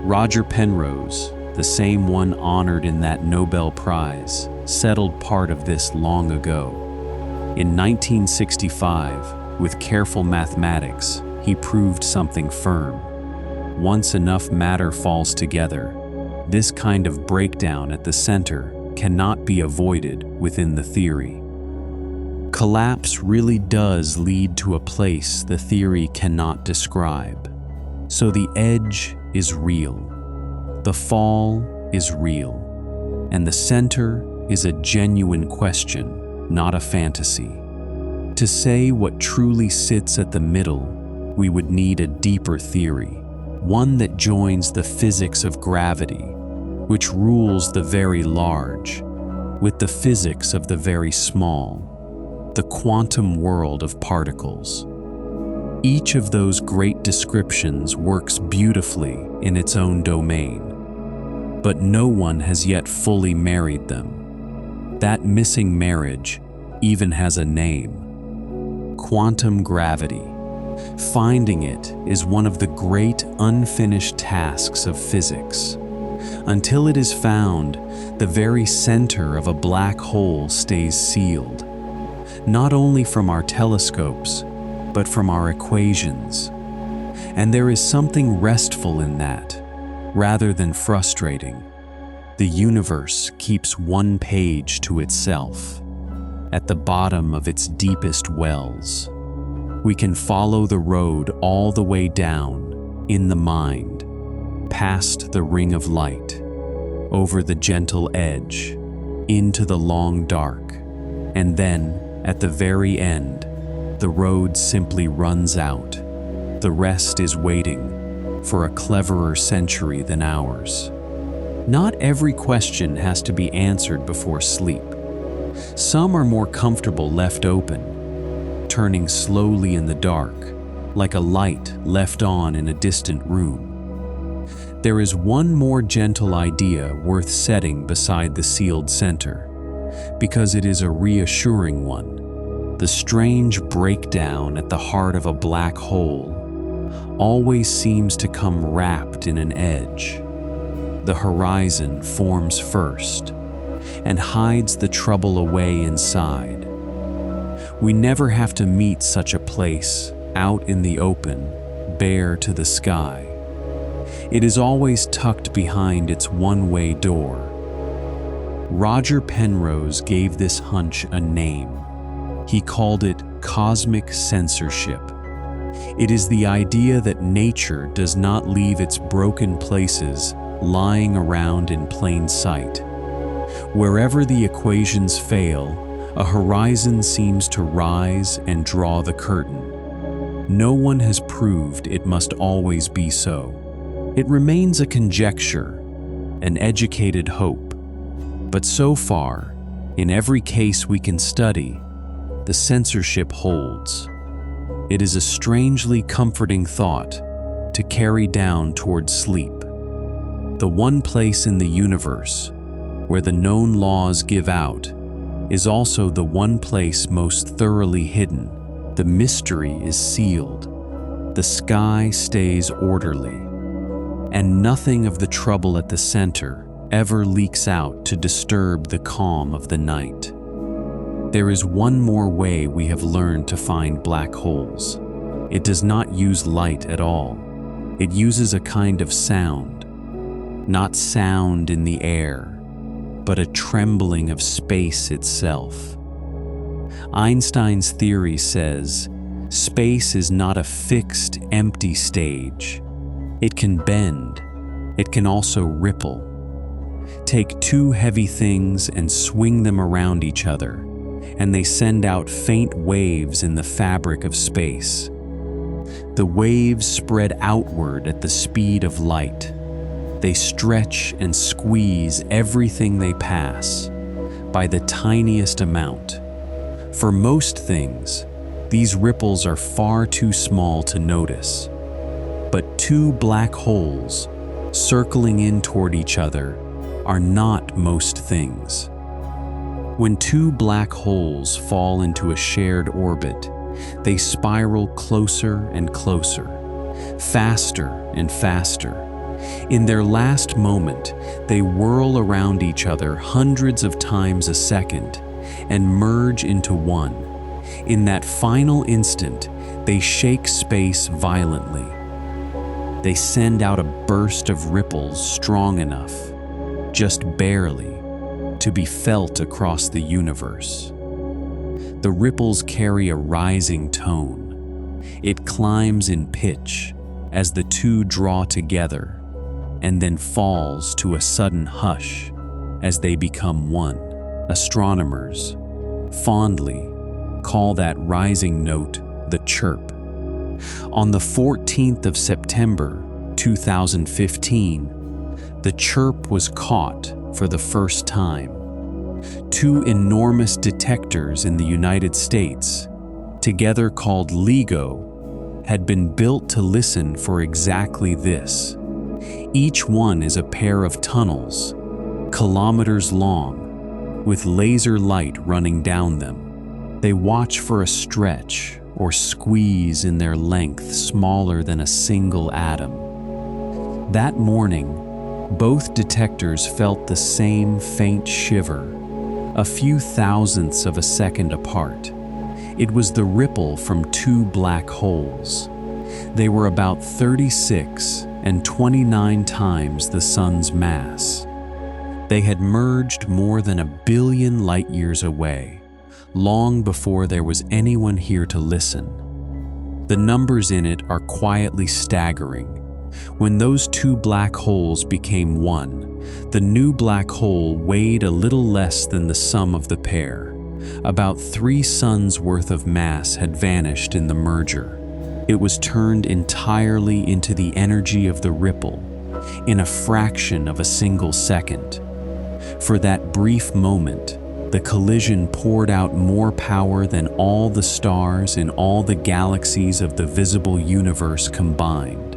[SPEAKER 1] Roger Penrose, the same one honored in that Nobel Prize, settled part of this long ago. In 1965, with careful mathematics, he proved something firm. Once enough matter falls together, this kind of breakdown at the center cannot be avoided within the theory. collapse really does lead to a place the theory cannot describe. So the edge is real, the fall is real, and the center is a genuine question, not a fantasy. To say what truly sits at the middle, we would need a deeper theory, one that joins the physics of gravity, which rules the very large, with the physics of the very small, the quantum world of particles. Each of those great descriptions works beautifully in its own domain, but no one has yet fully married them. That missing marriage even has a name: quantum gravity. Finding it is one of the great unfinished tasks of physics. Until it is found, the very center of a black hole stays sealed, not only from our telescopes, but from our equations. And there is something restful in that, rather than frustrating. The universe keeps one page to itself, at the bottom of its deepest wells. We can follow the road all the way down, in the mind, past the ring of light, over the gentle edge, into the long dark, and then, at the very end, the road simply runs out. The rest is waiting for a cleverer century than ours. Not every question has to be answered before sleep. Some are more comfortable left open, turning slowly in the dark, like a light left on in a distant room. There is one more gentle idea worth setting beside the sealed center, because it is a reassuring one. The strange breakdown at the heart of a black hole always seems to come wrapped in an edge. The horizon forms first and hides the trouble away inside. We never have to meet such a place out in the open, bare to the sky. It is always tucked behind its one-way door. Roger Penrose gave this hunch a name. He called it cosmic censorship. It is the idea that nature does not leave its broken places lying around in plain sight. Wherever the equations fail, a horizon seems to rise and draw the curtain. No one has proved it must always be so. It remains a conjecture, an educated hope. But so far, in every case we can study, the censorship holds. It is a strangely comforting thought to carry down toward sleep. The one place in the universe where the known laws give out is also the one place most thoroughly hidden. The mystery is sealed. The sky stays orderly, and nothing of the trouble at the center ever leaks out to disturb the calm of the night. There is one more way we have learned to find black holes. It does not use light at all. It uses a kind of sound. Not sound in the air, but a trembling of space itself. Einstein's theory says, space is not a fixed, empty stage. It can bend. It can also ripple. Take two heavy things and swing them around each other, and they send out faint waves in the fabric of space. The waves spread outward at the speed of light. They stretch and squeeze everything they pass by the tiniest amount. For most things, these ripples are far too small to notice. But two black holes circling in toward each other are not most things. When two black holes fall into a shared orbit, they spiral closer and closer, faster and faster. In their last moment, they whirl around each other hundreds of times a second and merge into one. In that final instant, they shake space violently. They send out a burst of ripples strong enough, just barely, to be felt across the universe. The ripples carry a rising tone. It climbs in pitch as the two draw together, and then falls to a sudden hush as they become one. Astronomers fondly call that rising note the chirp. On the 14th of September 2015, the chirp was caught for the first time. Two enormous detectors in the United States, together called LIGO, had been built to listen for exactly this. Each one is a pair of tunnels, kilometers long, with laser light running down them. They watch for a stretch or squeeze in their length smaller than a single atom. That morning, both detectors felt the same faint shiver, a few thousandths of a second apart. It was the ripple from two black holes. They were about 36 and 29 times the sun's mass. They had merged more than 1 billion light years away, long before there was anyone here to listen. The numbers in it are quietly staggering. When those two black holes became one, the new black hole weighed a little less than the sum of the pair. About 3 suns worth of mass had vanished in the merger. It was turned entirely into the energy of the ripple, in a fraction of a single second. For that brief moment, the collision poured out more power than all the stars in all the galaxies of the visible universe combined.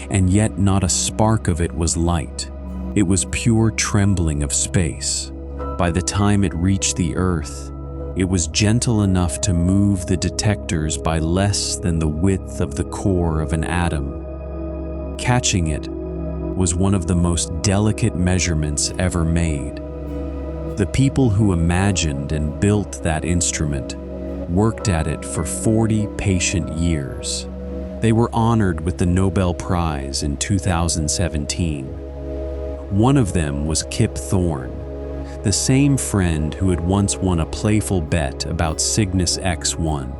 [SPEAKER 1] And yet not a spark of it was light. It was pure trembling of space. By the time it reached the Earth, it was gentle enough to move the detectors by less than the width of the core of an atom. Catching it was one of the most delicate measurements ever made. The people who imagined and built that instrument worked at it for 40 patient years. They were honored with the Nobel Prize in 2017. One of them was Kip Thorne, the same friend who had once won a playful bet about Cygnus X-1.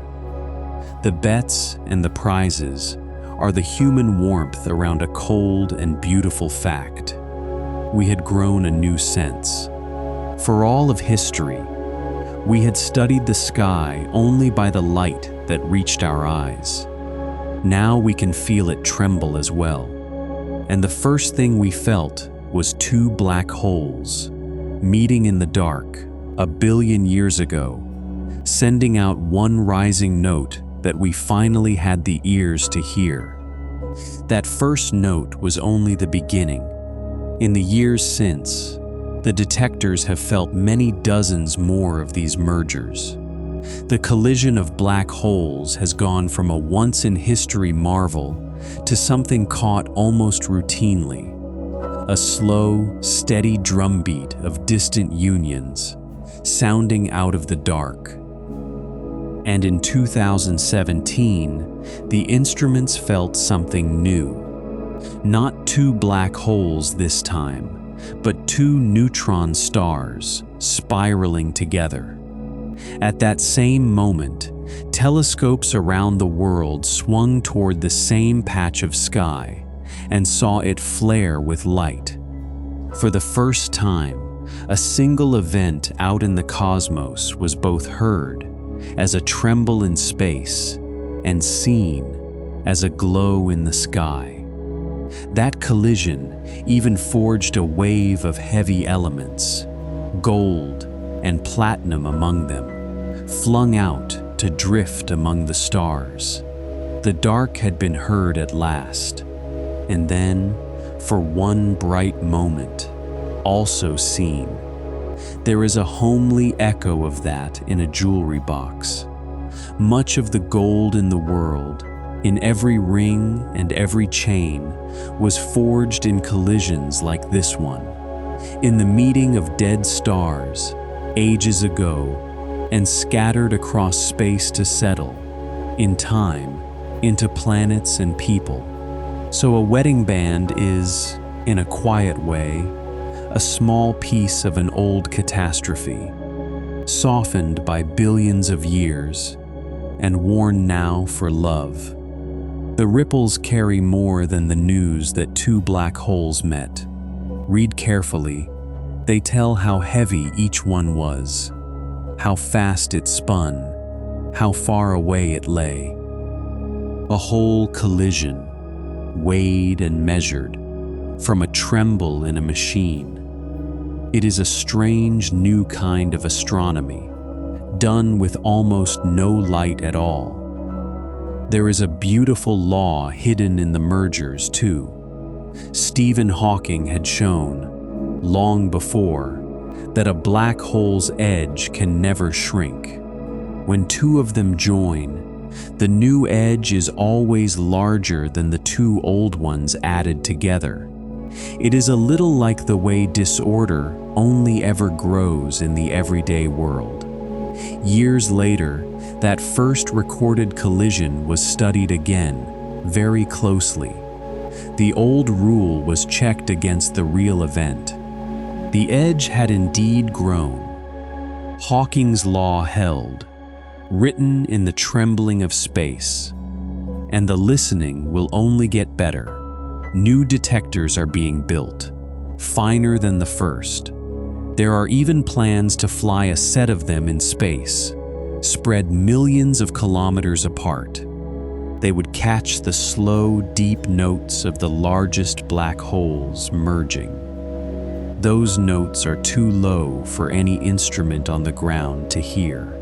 [SPEAKER 1] The bets and the prizes are the human warmth around a cold and beautiful fact. We had grown a new sense. For all of history, we had studied the sky only by the light that reached our eyes. Now we can feel it tremble as well. And the first thing we felt was two black holes meeting in the dark 1 billion years ago, sending out one rising note that we finally had the ears to hear. That first note was only the beginning. In the years since, the detectors have felt many dozens more of these mergers. The collision of black holes has gone from a once-in-history marvel to something caught almost routinely. A slow, steady drumbeat of distant unions, sounding out of the dark. And in 2017, the instruments felt something new. Not two black holes this time, but two neutron stars spiraling together. At that same moment, telescopes around the world swung toward the same patch of sky and saw it flare with light. For the first time, a single event out in the cosmos was both heard as a tremble in space and seen as a glow in the sky. That collision even forged a wave of heavy elements, gold and platinum among them, flung out to drift among the stars. The dark had been heard at last, and then, for one bright moment, also seen. There is a homely echo of that in a jewelry box. Much of the gold in the world, in every ring and every chain, was forged in collisions like this one, in the meeting of dead stars, ages ago, and scattered across space to settle, in time, into planets and people. So a wedding band is, in a quiet way, a small piece of an old catastrophe. softened by billions of years and worn now for love. The ripples carry more than the news that two black holes met. Read carefully. They tell how heavy each one was, how fast it spun, how far away it lay. A whole collision, weighed and measured, from a tremble in a machine. It is a strange new kind of astronomy, done with almost no light at all. There is a beautiful law hidden in the mergers, too. Stephen Hawking had shown, long before, that a black hole's edge can never shrink. When two of them join, the new edge is always larger than the two old ones added together. It is a little like the way disorder only ever grows in the everyday world. Years later, that first recorded collision was studied again, very closely. The old rule was checked against the real event. The edge had indeed grown. Hawking's law held, written in the trembling of space. And the listening will only get better. New detectors are being built, finer than the first. There are even plans to fly a set of them in space, spread millions of kilometers apart. They would catch the slow, deep notes of the largest black holes merging. Those notes are too low for any instrument on the ground to hear.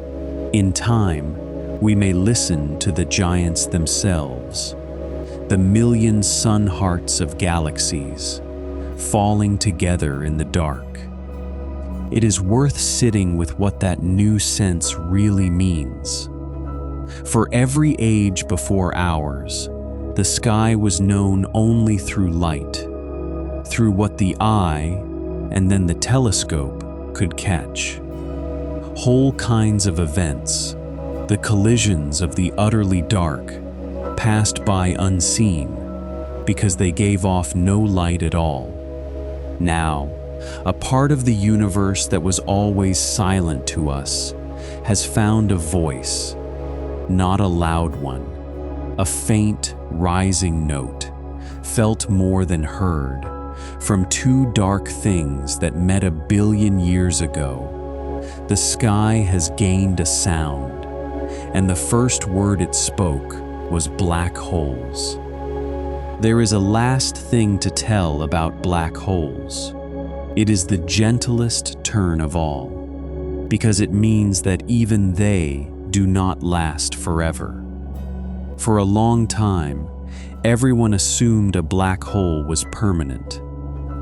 [SPEAKER 1] In time, we may listen to the giants themselves, the million sun hearts of galaxies, falling together in the dark. It is worth sitting with what that new sense really means. For every age before ours, the sky was known only through light, through what the eye and then the telescope could catch. Whole kinds of events, the collisions of the utterly dark, passed by unseen because they gave off no light at all. Now, a part of the universe that was always silent to us has found a voice, not a loud one, a faint, rising note, felt more than heard, from two dark things that met 1 billion years ago. The sky has gained a sound, and the first word it spoke was black holes. There is a last thing to tell about black holes. It is the gentlest turn of all, because it means that even they do not last forever. For a long time, everyone assumed a black hole was permanent,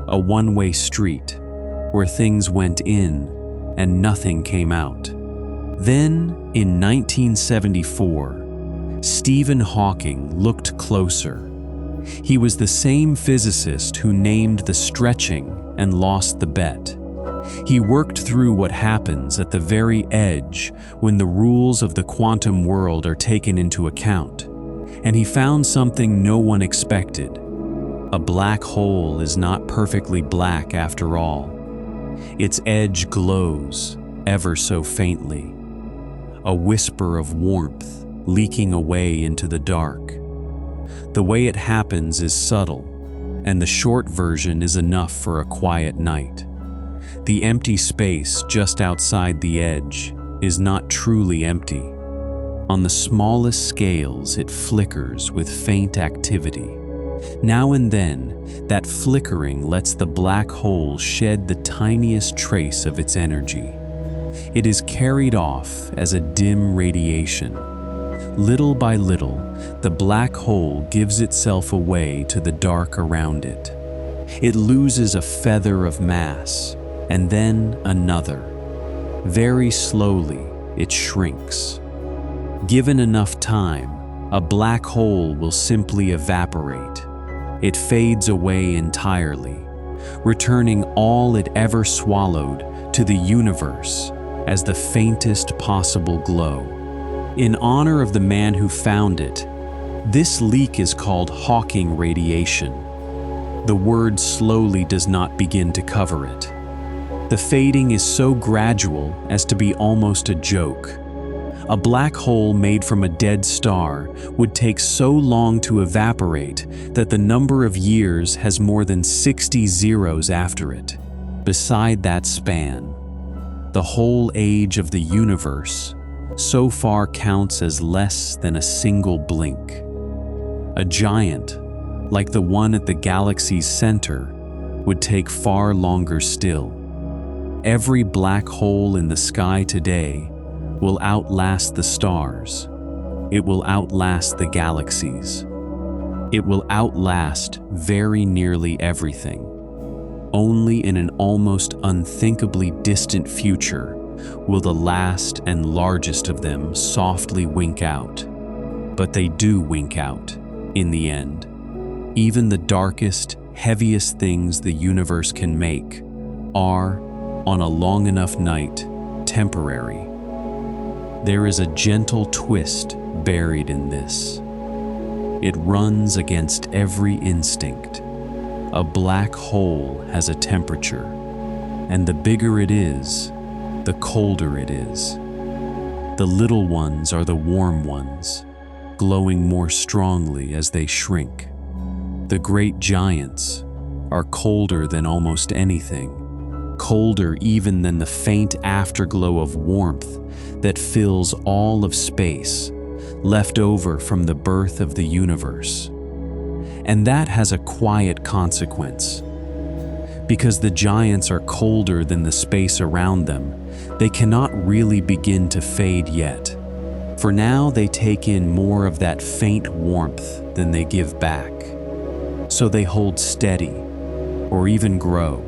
[SPEAKER 1] a one-way street where things went in and nothing came out. Then, in 1974, Stephen Hawking looked closer. He was the same physicist who named the stretching and lost the bet. He worked through what happens at the very edge when the rules of the quantum world are taken into account, and he found something no one expected. A black hole is not perfectly black after all. Its edge glows, ever so faintly, a whisper of warmth leaking away into the dark. The way it happens is subtle, and the short version is enough for a quiet night. The empty space just outside the edge is not truly empty. On the smallest scales, it flickers with faint activity. Now and then, that flickering lets the black hole shed the tiniest trace of its energy. It is carried off as a dim radiation. Little by little, the black hole gives itself away to the dark around it. It loses a feather of mass, and then another. Very slowly, it shrinks. Given enough time, a black hole will simply evaporate. It fades away entirely, returning all it ever swallowed to the universe as the faintest possible glow. In honor of the man who found it, this leak is called Hawking radiation. The word slowly does not begin to cover it. The fading is so gradual as to be almost a joke. A black hole made from a dead star would take so long to evaporate that the number of years has more than 60 zeros after it. Beside that span, the whole age of the universe so far counts as less than a single blink. A giant, like the one at the galaxy's center, would take far longer still. Every black hole in the sky today will outlast the stars. It will outlast the galaxies. It will outlast very nearly everything. Only in an almost unthinkably distant future will the last and largest of them softly wink out. But they do wink out, in the end. Even the darkest, heaviest things the universe can make are, on a long enough night, temporary. There is a gentle twist buried in this. It runs against every instinct. A black hole has a temperature, and the bigger it is, the colder it is. The little ones are the warm ones, glowing more strongly as they shrink. The great giants are colder than almost anything, colder even than the faint afterglow of warmth that fills all of space, left over from the birth of the universe. And that has a quiet consequence. Because the giants are colder than the space around them, they cannot really begin to fade yet. For now they take in more of that faint warmth than they give back. So they hold steady, or even grow.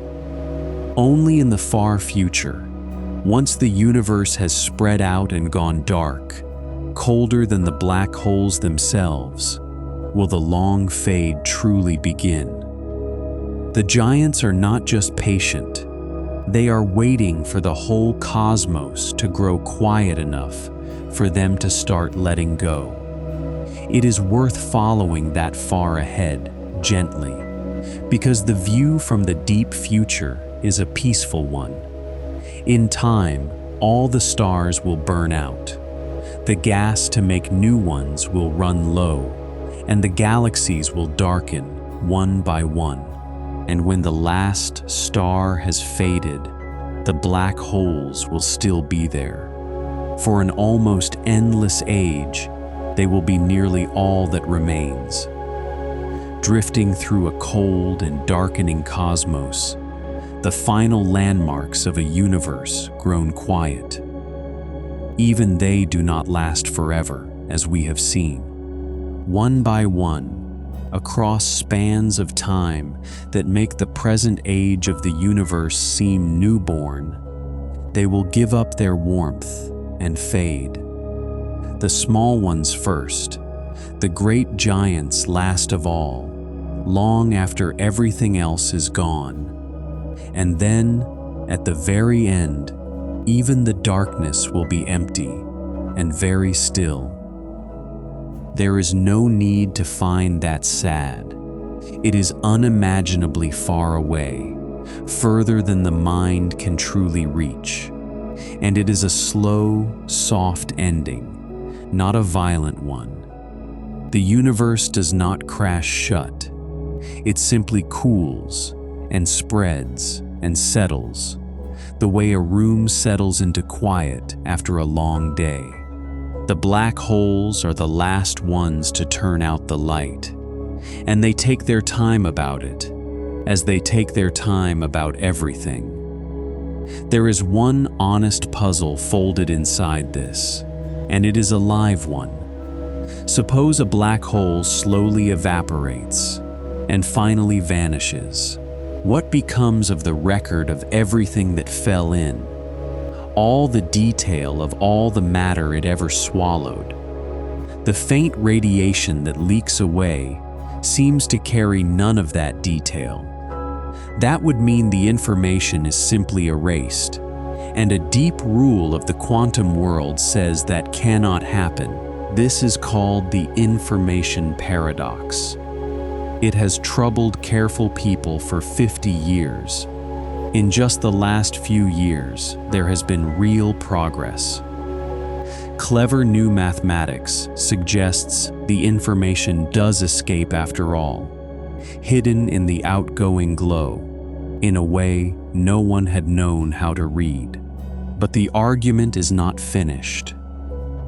[SPEAKER 1] Only in the far future, once the universe has spread out and gone dark, colder than the black holes themselves, will the long fade truly begin. The giants are not just patient, they are waiting for the whole cosmos to grow quiet enough for them to start letting go. It is worth following that far ahead, gently, because the view from the deep future is a peaceful one. In time, all the stars will burn out. The gas to make new ones will run low, and the galaxies will darken one by one. And when the last star has faded, the black holes will still be there. For an almost endless age, they will be nearly all that remains. Drifting through a cold and darkening cosmos, the final landmarks of a universe grown quiet. Even they do not last forever, as we have seen. One by one, across spans of time that make the present age of the universe seem newborn, they will give up their warmth and fade. The small ones first, the great giants last of all, long after everything else is gone. And then, at the very end, even the darkness will be empty and very still. There is no need to find that sad. It is unimaginably far away, further than the mind can truly reach. And it is a slow, soft ending, not a violent one. The universe does not crash shut. It simply cools and spreads and settles, the way a room settles into quiet after a long day. The black holes are the last ones to turn out the light, and they take their time about it, as they take their time about everything. There is one honest puzzle folded inside this, and it is a live one. Suppose a black hole slowly evaporates and finally vanishes. What becomes of the record of everything that fell in? All the detail of all the matter it ever swallowed. The faint radiation that leaks away seems to carry none of that detail. That would mean the information is simply erased, and a deep rule of the quantum world says that cannot happen. This is called the information paradox. It has troubled careful people for 50 years, In just the last few years, there has been real progress. Clever new mathematics suggests the information does escape after all, hidden in the outgoing glow, in a way no one had known how to read. But the argument is not finished.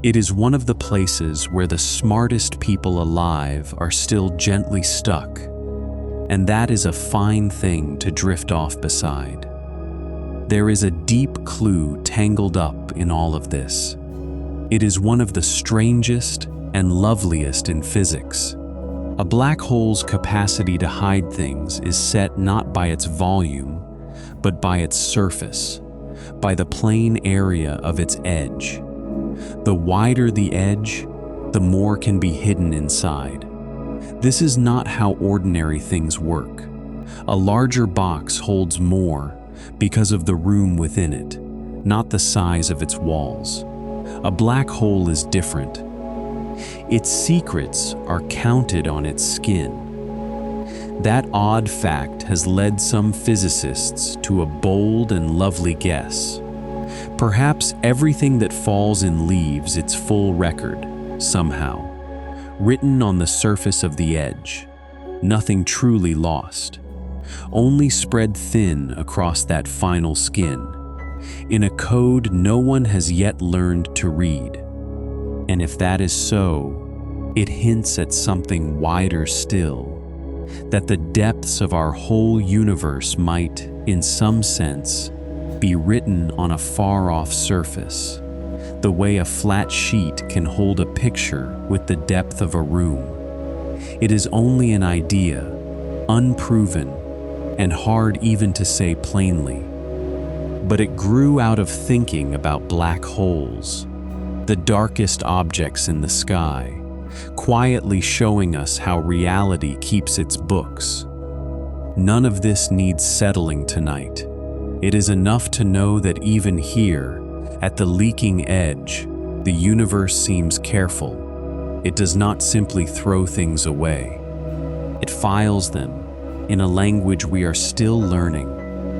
[SPEAKER 1] It is one of the places where the smartest people alive are still gently stuck, and that is a fine thing to drift off beside. There is a deep clue tangled up in all of this. It is one of the strangest and loveliest in physics. A black hole's capacity to hide things is set not by its volume, but by its surface, by the plane area of its edge. The wider the edge, the more can be hidden inside. This is not how ordinary things work. A larger box holds more because of the room within it, not the size of its walls. A black hole is different. Its secrets are counted on its skin. That odd fact has led some physicists to a bold and lovely guess. Perhaps everything that falls in leaves its full record, somehow, written on the surface of the edge, nothing truly lost, only spread thin across that final skin, in a code no one has yet learned to read. And if that is so, it hints at something wider still, that the depths of our whole universe might, in some sense, be written on a far-off surface, the way a flat sheet can hold a picture with the depth of a room. It is only an idea, unproven, and hard even to say plainly. But it grew out of thinking about black holes, the darkest objects in the sky, quietly showing us how reality keeps its books. None of this needs settling tonight. It is enough to know that even here, at the leaking edge, the universe seems careful. It does not simply throw things away. It files them, in a language we are still learning,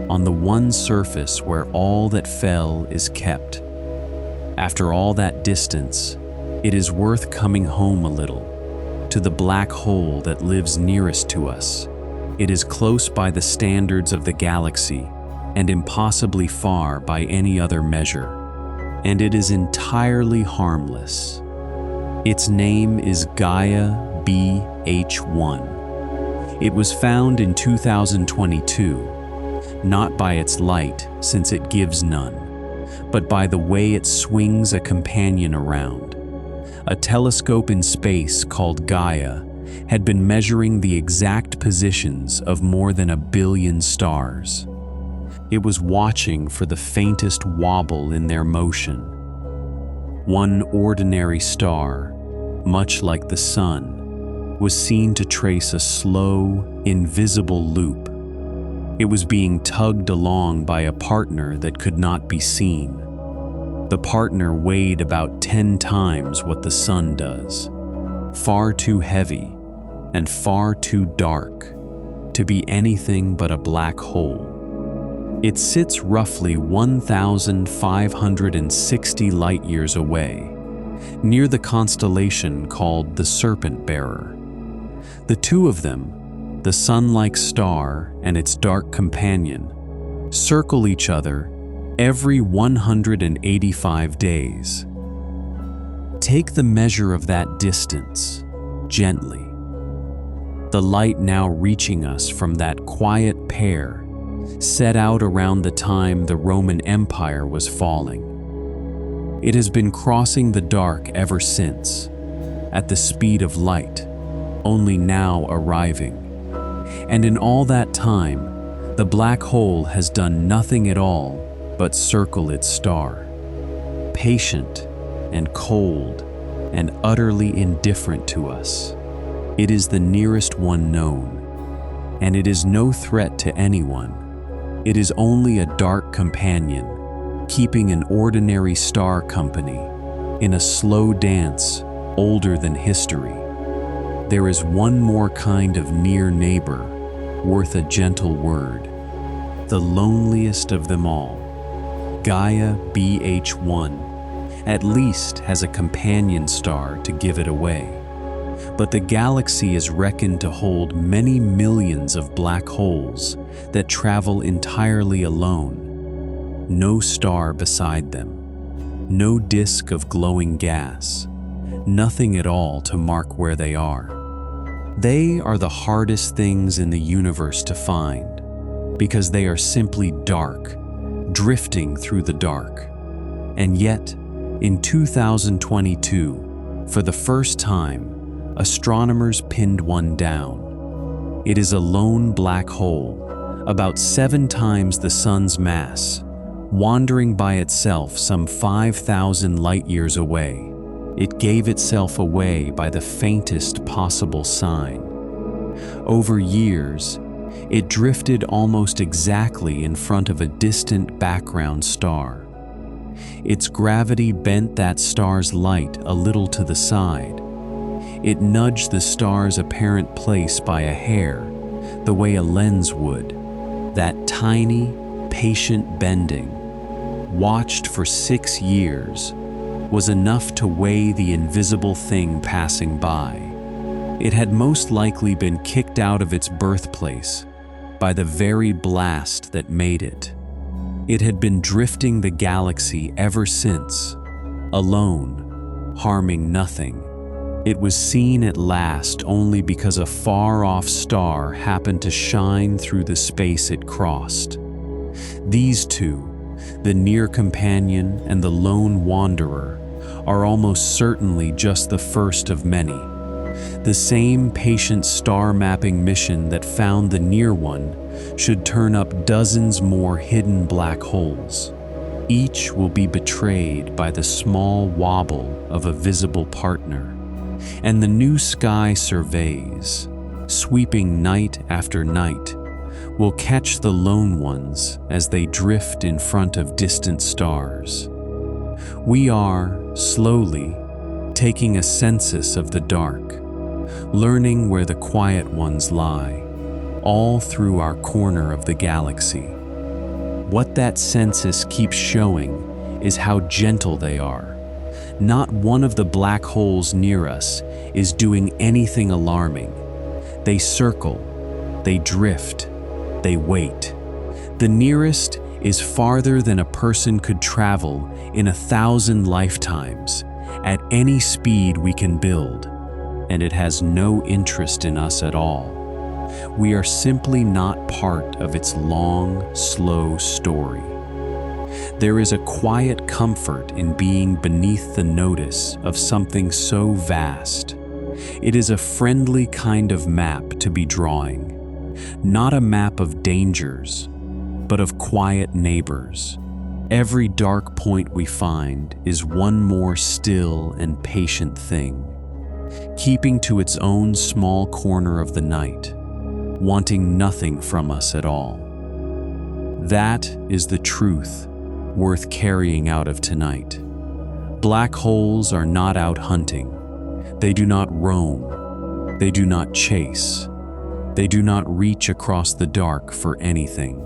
[SPEAKER 1] on the one surface where all that fell is kept. After all that distance, it is worth coming home a little, to the black hole that lives nearest to us. It is close by the standards of the galaxy, and impossibly far by any other measure. And it is entirely harmless. Its name is Gaia BH1. It was found in 2022, not by its light, since it gives none, but by the way it swings a companion around. A telescope in space called Gaia had been measuring the exact positions of more than 1 billion stars. It was watching for the faintest wobble in their motion. One ordinary star, much like the sun, was seen to trace a slow, invisible loop. It was being tugged along by a partner that could not be seen. The partner weighed about 10 times what the sun does, far too heavy and far too dark to be anything but a black hole. It sits roughly 1,560 light-years away, near the constellation called the Serpent Bearer. The two of them, the sun-like star and its dark companion, circle each other every 185 days. Take the measure of that distance, gently. The light now reaching us from that quiet pair set out around the time the Roman Empire was falling. It has been crossing the dark ever since, at the speed of light, only now arriving. And in all that time, the black hole has done nothing at all but circle its star, patient and cold and utterly indifferent to us. It is the nearest one known, and it is no threat to anyone. It is only a dark companion, keeping an ordinary star company in a slow dance older than history. There is one more kind of near neighbor worth a gentle word. the loneliest of them all, Gaia BH1, at least has a companion star to give it away. But the galaxy is reckoned to hold many millions of black holes that travel entirely alone. No star beside them, no disk of glowing gas, nothing at all to mark where they are. They are the hardest things in the universe to find, because they are simply dark, drifting through the dark. And yet, in 2022, for the first time, astronomers pinned one down. It is a lone black hole, about 7 times the Sun's mass, wandering by itself some 5,000 light-years away. It gave itself away by the faintest possible sign. Over years, it drifted almost exactly in front of a distant background star. Its gravity bent that star's light a little to the side. It nudged the star's apparent place by a hair, the way a lens would. That tiny, patient bending, watched for 6 years, was enough to weigh the invisible thing passing by. It had most likely been kicked out of its birthplace by the very blast that made it. It had been drifting the galaxy ever since, alone, harming nothing. It was seen at last only because a far-off star happened to shine through the space it crossed. These two, the near companion and the lone wanderer, are almost certainly just the first of many. The same patient star mapping mission that found the near one should turn up dozens more hidden black holes. Each will be betrayed by the small wobble of a visible partner. And the new sky surveys, sweeping night after night, will catch the lone ones as they drift in front of distant stars. We are, slowly, taking a census of the dark, learning where the quiet ones lie, all through our corner of the galaxy. What that census keeps showing is how gentle they are. Not one of the black holes near us is doing anything alarming. They circle, they drift, they wait. The nearest is farther than a person could travel in 1,000 lifetimes, at any speed we can build, and it has no interest in us at all. We are simply not part of its long, slow story. There is a quiet comfort in being beneath the notice of something so vast. It is a friendly kind of map to be drawing, not a map of dangers, but of quiet neighbors. Every dark point we find is one more still and patient thing, keeping to its own small corner of the night, wanting nothing from us at all. That is the truth worth carrying out of tonight. Black holes are not out hunting. They do not roam. They do not chase. They do not reach across the dark for anything.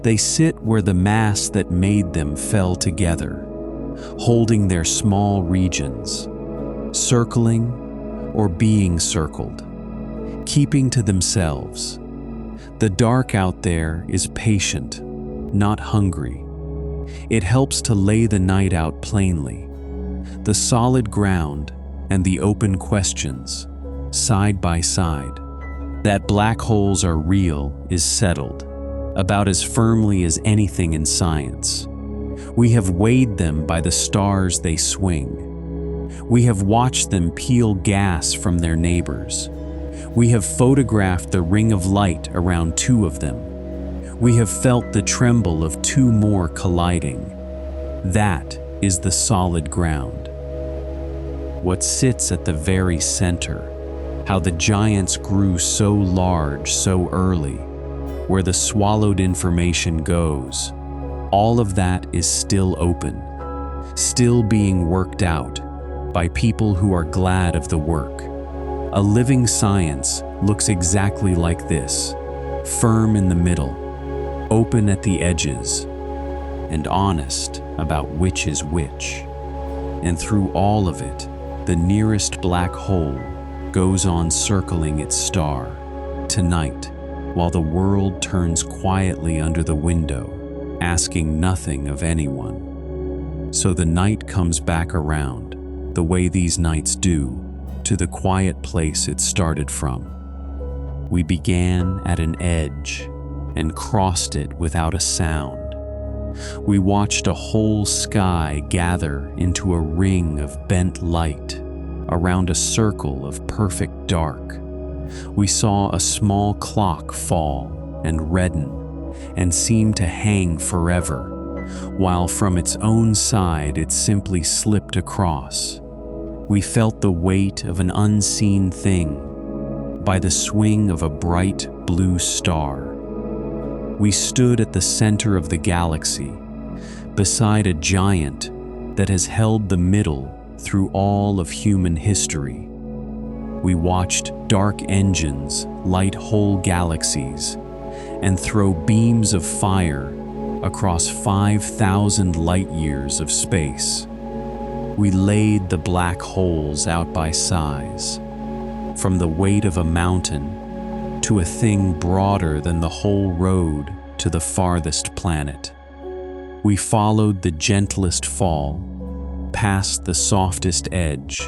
[SPEAKER 1] They sit where the mass that made them fell together, holding their small regions, circling or being circled, keeping to themselves. The dark out there is patient, not hungry. It helps to lay the night out plainly. The solid ground and the open questions, side by side. That black holes are real is settled, about as firmly as anything in science. We have weighed them by the stars they swing. We have watched them peel gas from their neighbors. We have photographed the ring of light around 2 of them. We have felt the tremble of 2 more colliding. That is the solid ground. What sits at the very center, how the giants grew so large so early, where the swallowed information goes, all of that is still open, still being worked out by people who are glad of the work. A living science looks exactly like this, firm in the middle, open at the edges, and honest about which is which. And through all of it, the nearest black hole goes on circling its star. Tonight, while the world turns quietly under the window, asking nothing of anyone. So the night comes back around, the way these nights do, to the quiet place it started from. We began at an edge and crossed it without a sound. We watched a whole sky gather into a ring of bent light around a circle of perfect dark. We saw a small clock fall and redden and seem to hang forever, while from its own side it simply slipped across. We felt the weight of an unseen thing by the swing of a bright blue star. We stood at the center of the galaxy, beside a giant that has held the middle through all of human history. We watched dark engines light whole galaxies and throw beams of fire across 5,000 light years of space. We laid the black holes out by size, from the weight of a mountain to a thing broader than the whole road to the farthest planet. We followed the gentlest fall, past the softest edge,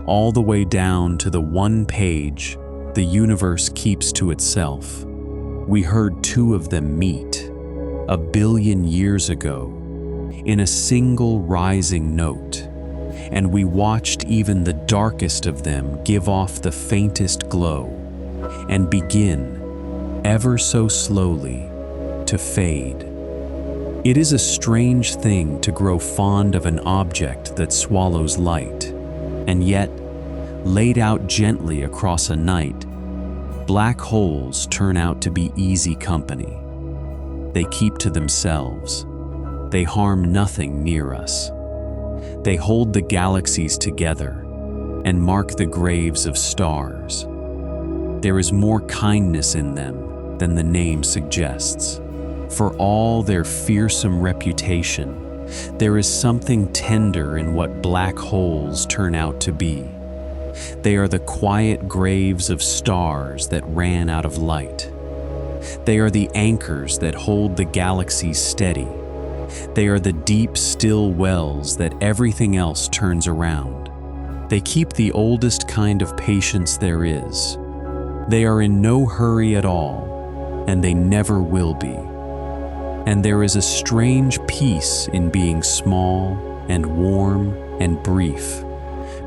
[SPEAKER 1] all the way down to the one page the universe keeps to itself. We heard two of them meet, 1 billion years ago, in a single rising note, and we watched even the darkest of them give off the faintest glow and begin, ever so slowly, to fade. It is a strange thing to grow fond of an object that swallows light, and yet, laid out gently across a night, black holes turn out to be easy company. They keep to themselves. They harm nothing near us. They hold the galaxies together and mark the graves of stars. There is more kindness in them than the name suggests. For all their fearsome reputation, there is something tender in what black holes turn out to be. They are the quiet graves of stars that ran out of light. They are the anchors that hold the galaxies steady. They are the deep, still wells that everything else turns around. They keep the oldest kind of patience there is. They are in no hurry at all, and they never will be. And there is a strange peace in being small and warm and brief,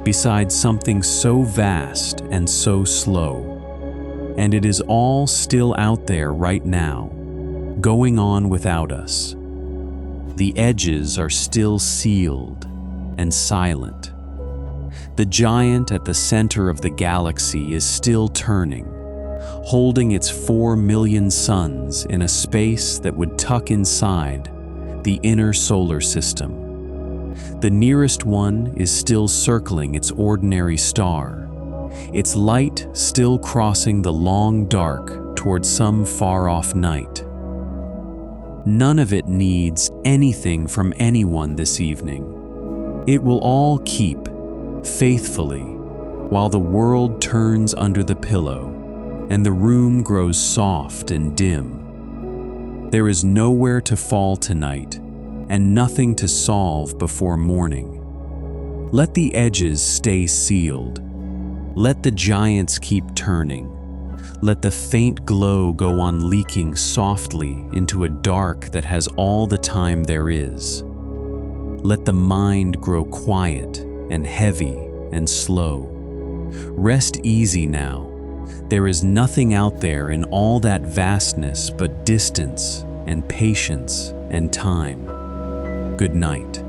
[SPEAKER 1] beside something so vast and so slow. And it is all still out there right now, going on without us. The edges are still sealed and silent. The giant at the center of the galaxy is still turning, holding its 4 million suns in a space that would tuck inside the inner solar system. The nearest one is still circling its ordinary star, its light still crossing the long dark toward some far-off night. None of it needs anything from anyone this evening. It will all keep, faithfully, while the world turns under the pillow and the room grows soft and dim. There is nowhere to fall tonight, and nothing to solve before morning. Let the edges stay sealed. Let the giants keep turning. Let the faint glow go on leaking softly into a dark that has all the time there is. Let the mind grow quiet and heavy and slow. Rest easy now. There is nothing out there in all that vastness but distance and patience and time. Good night.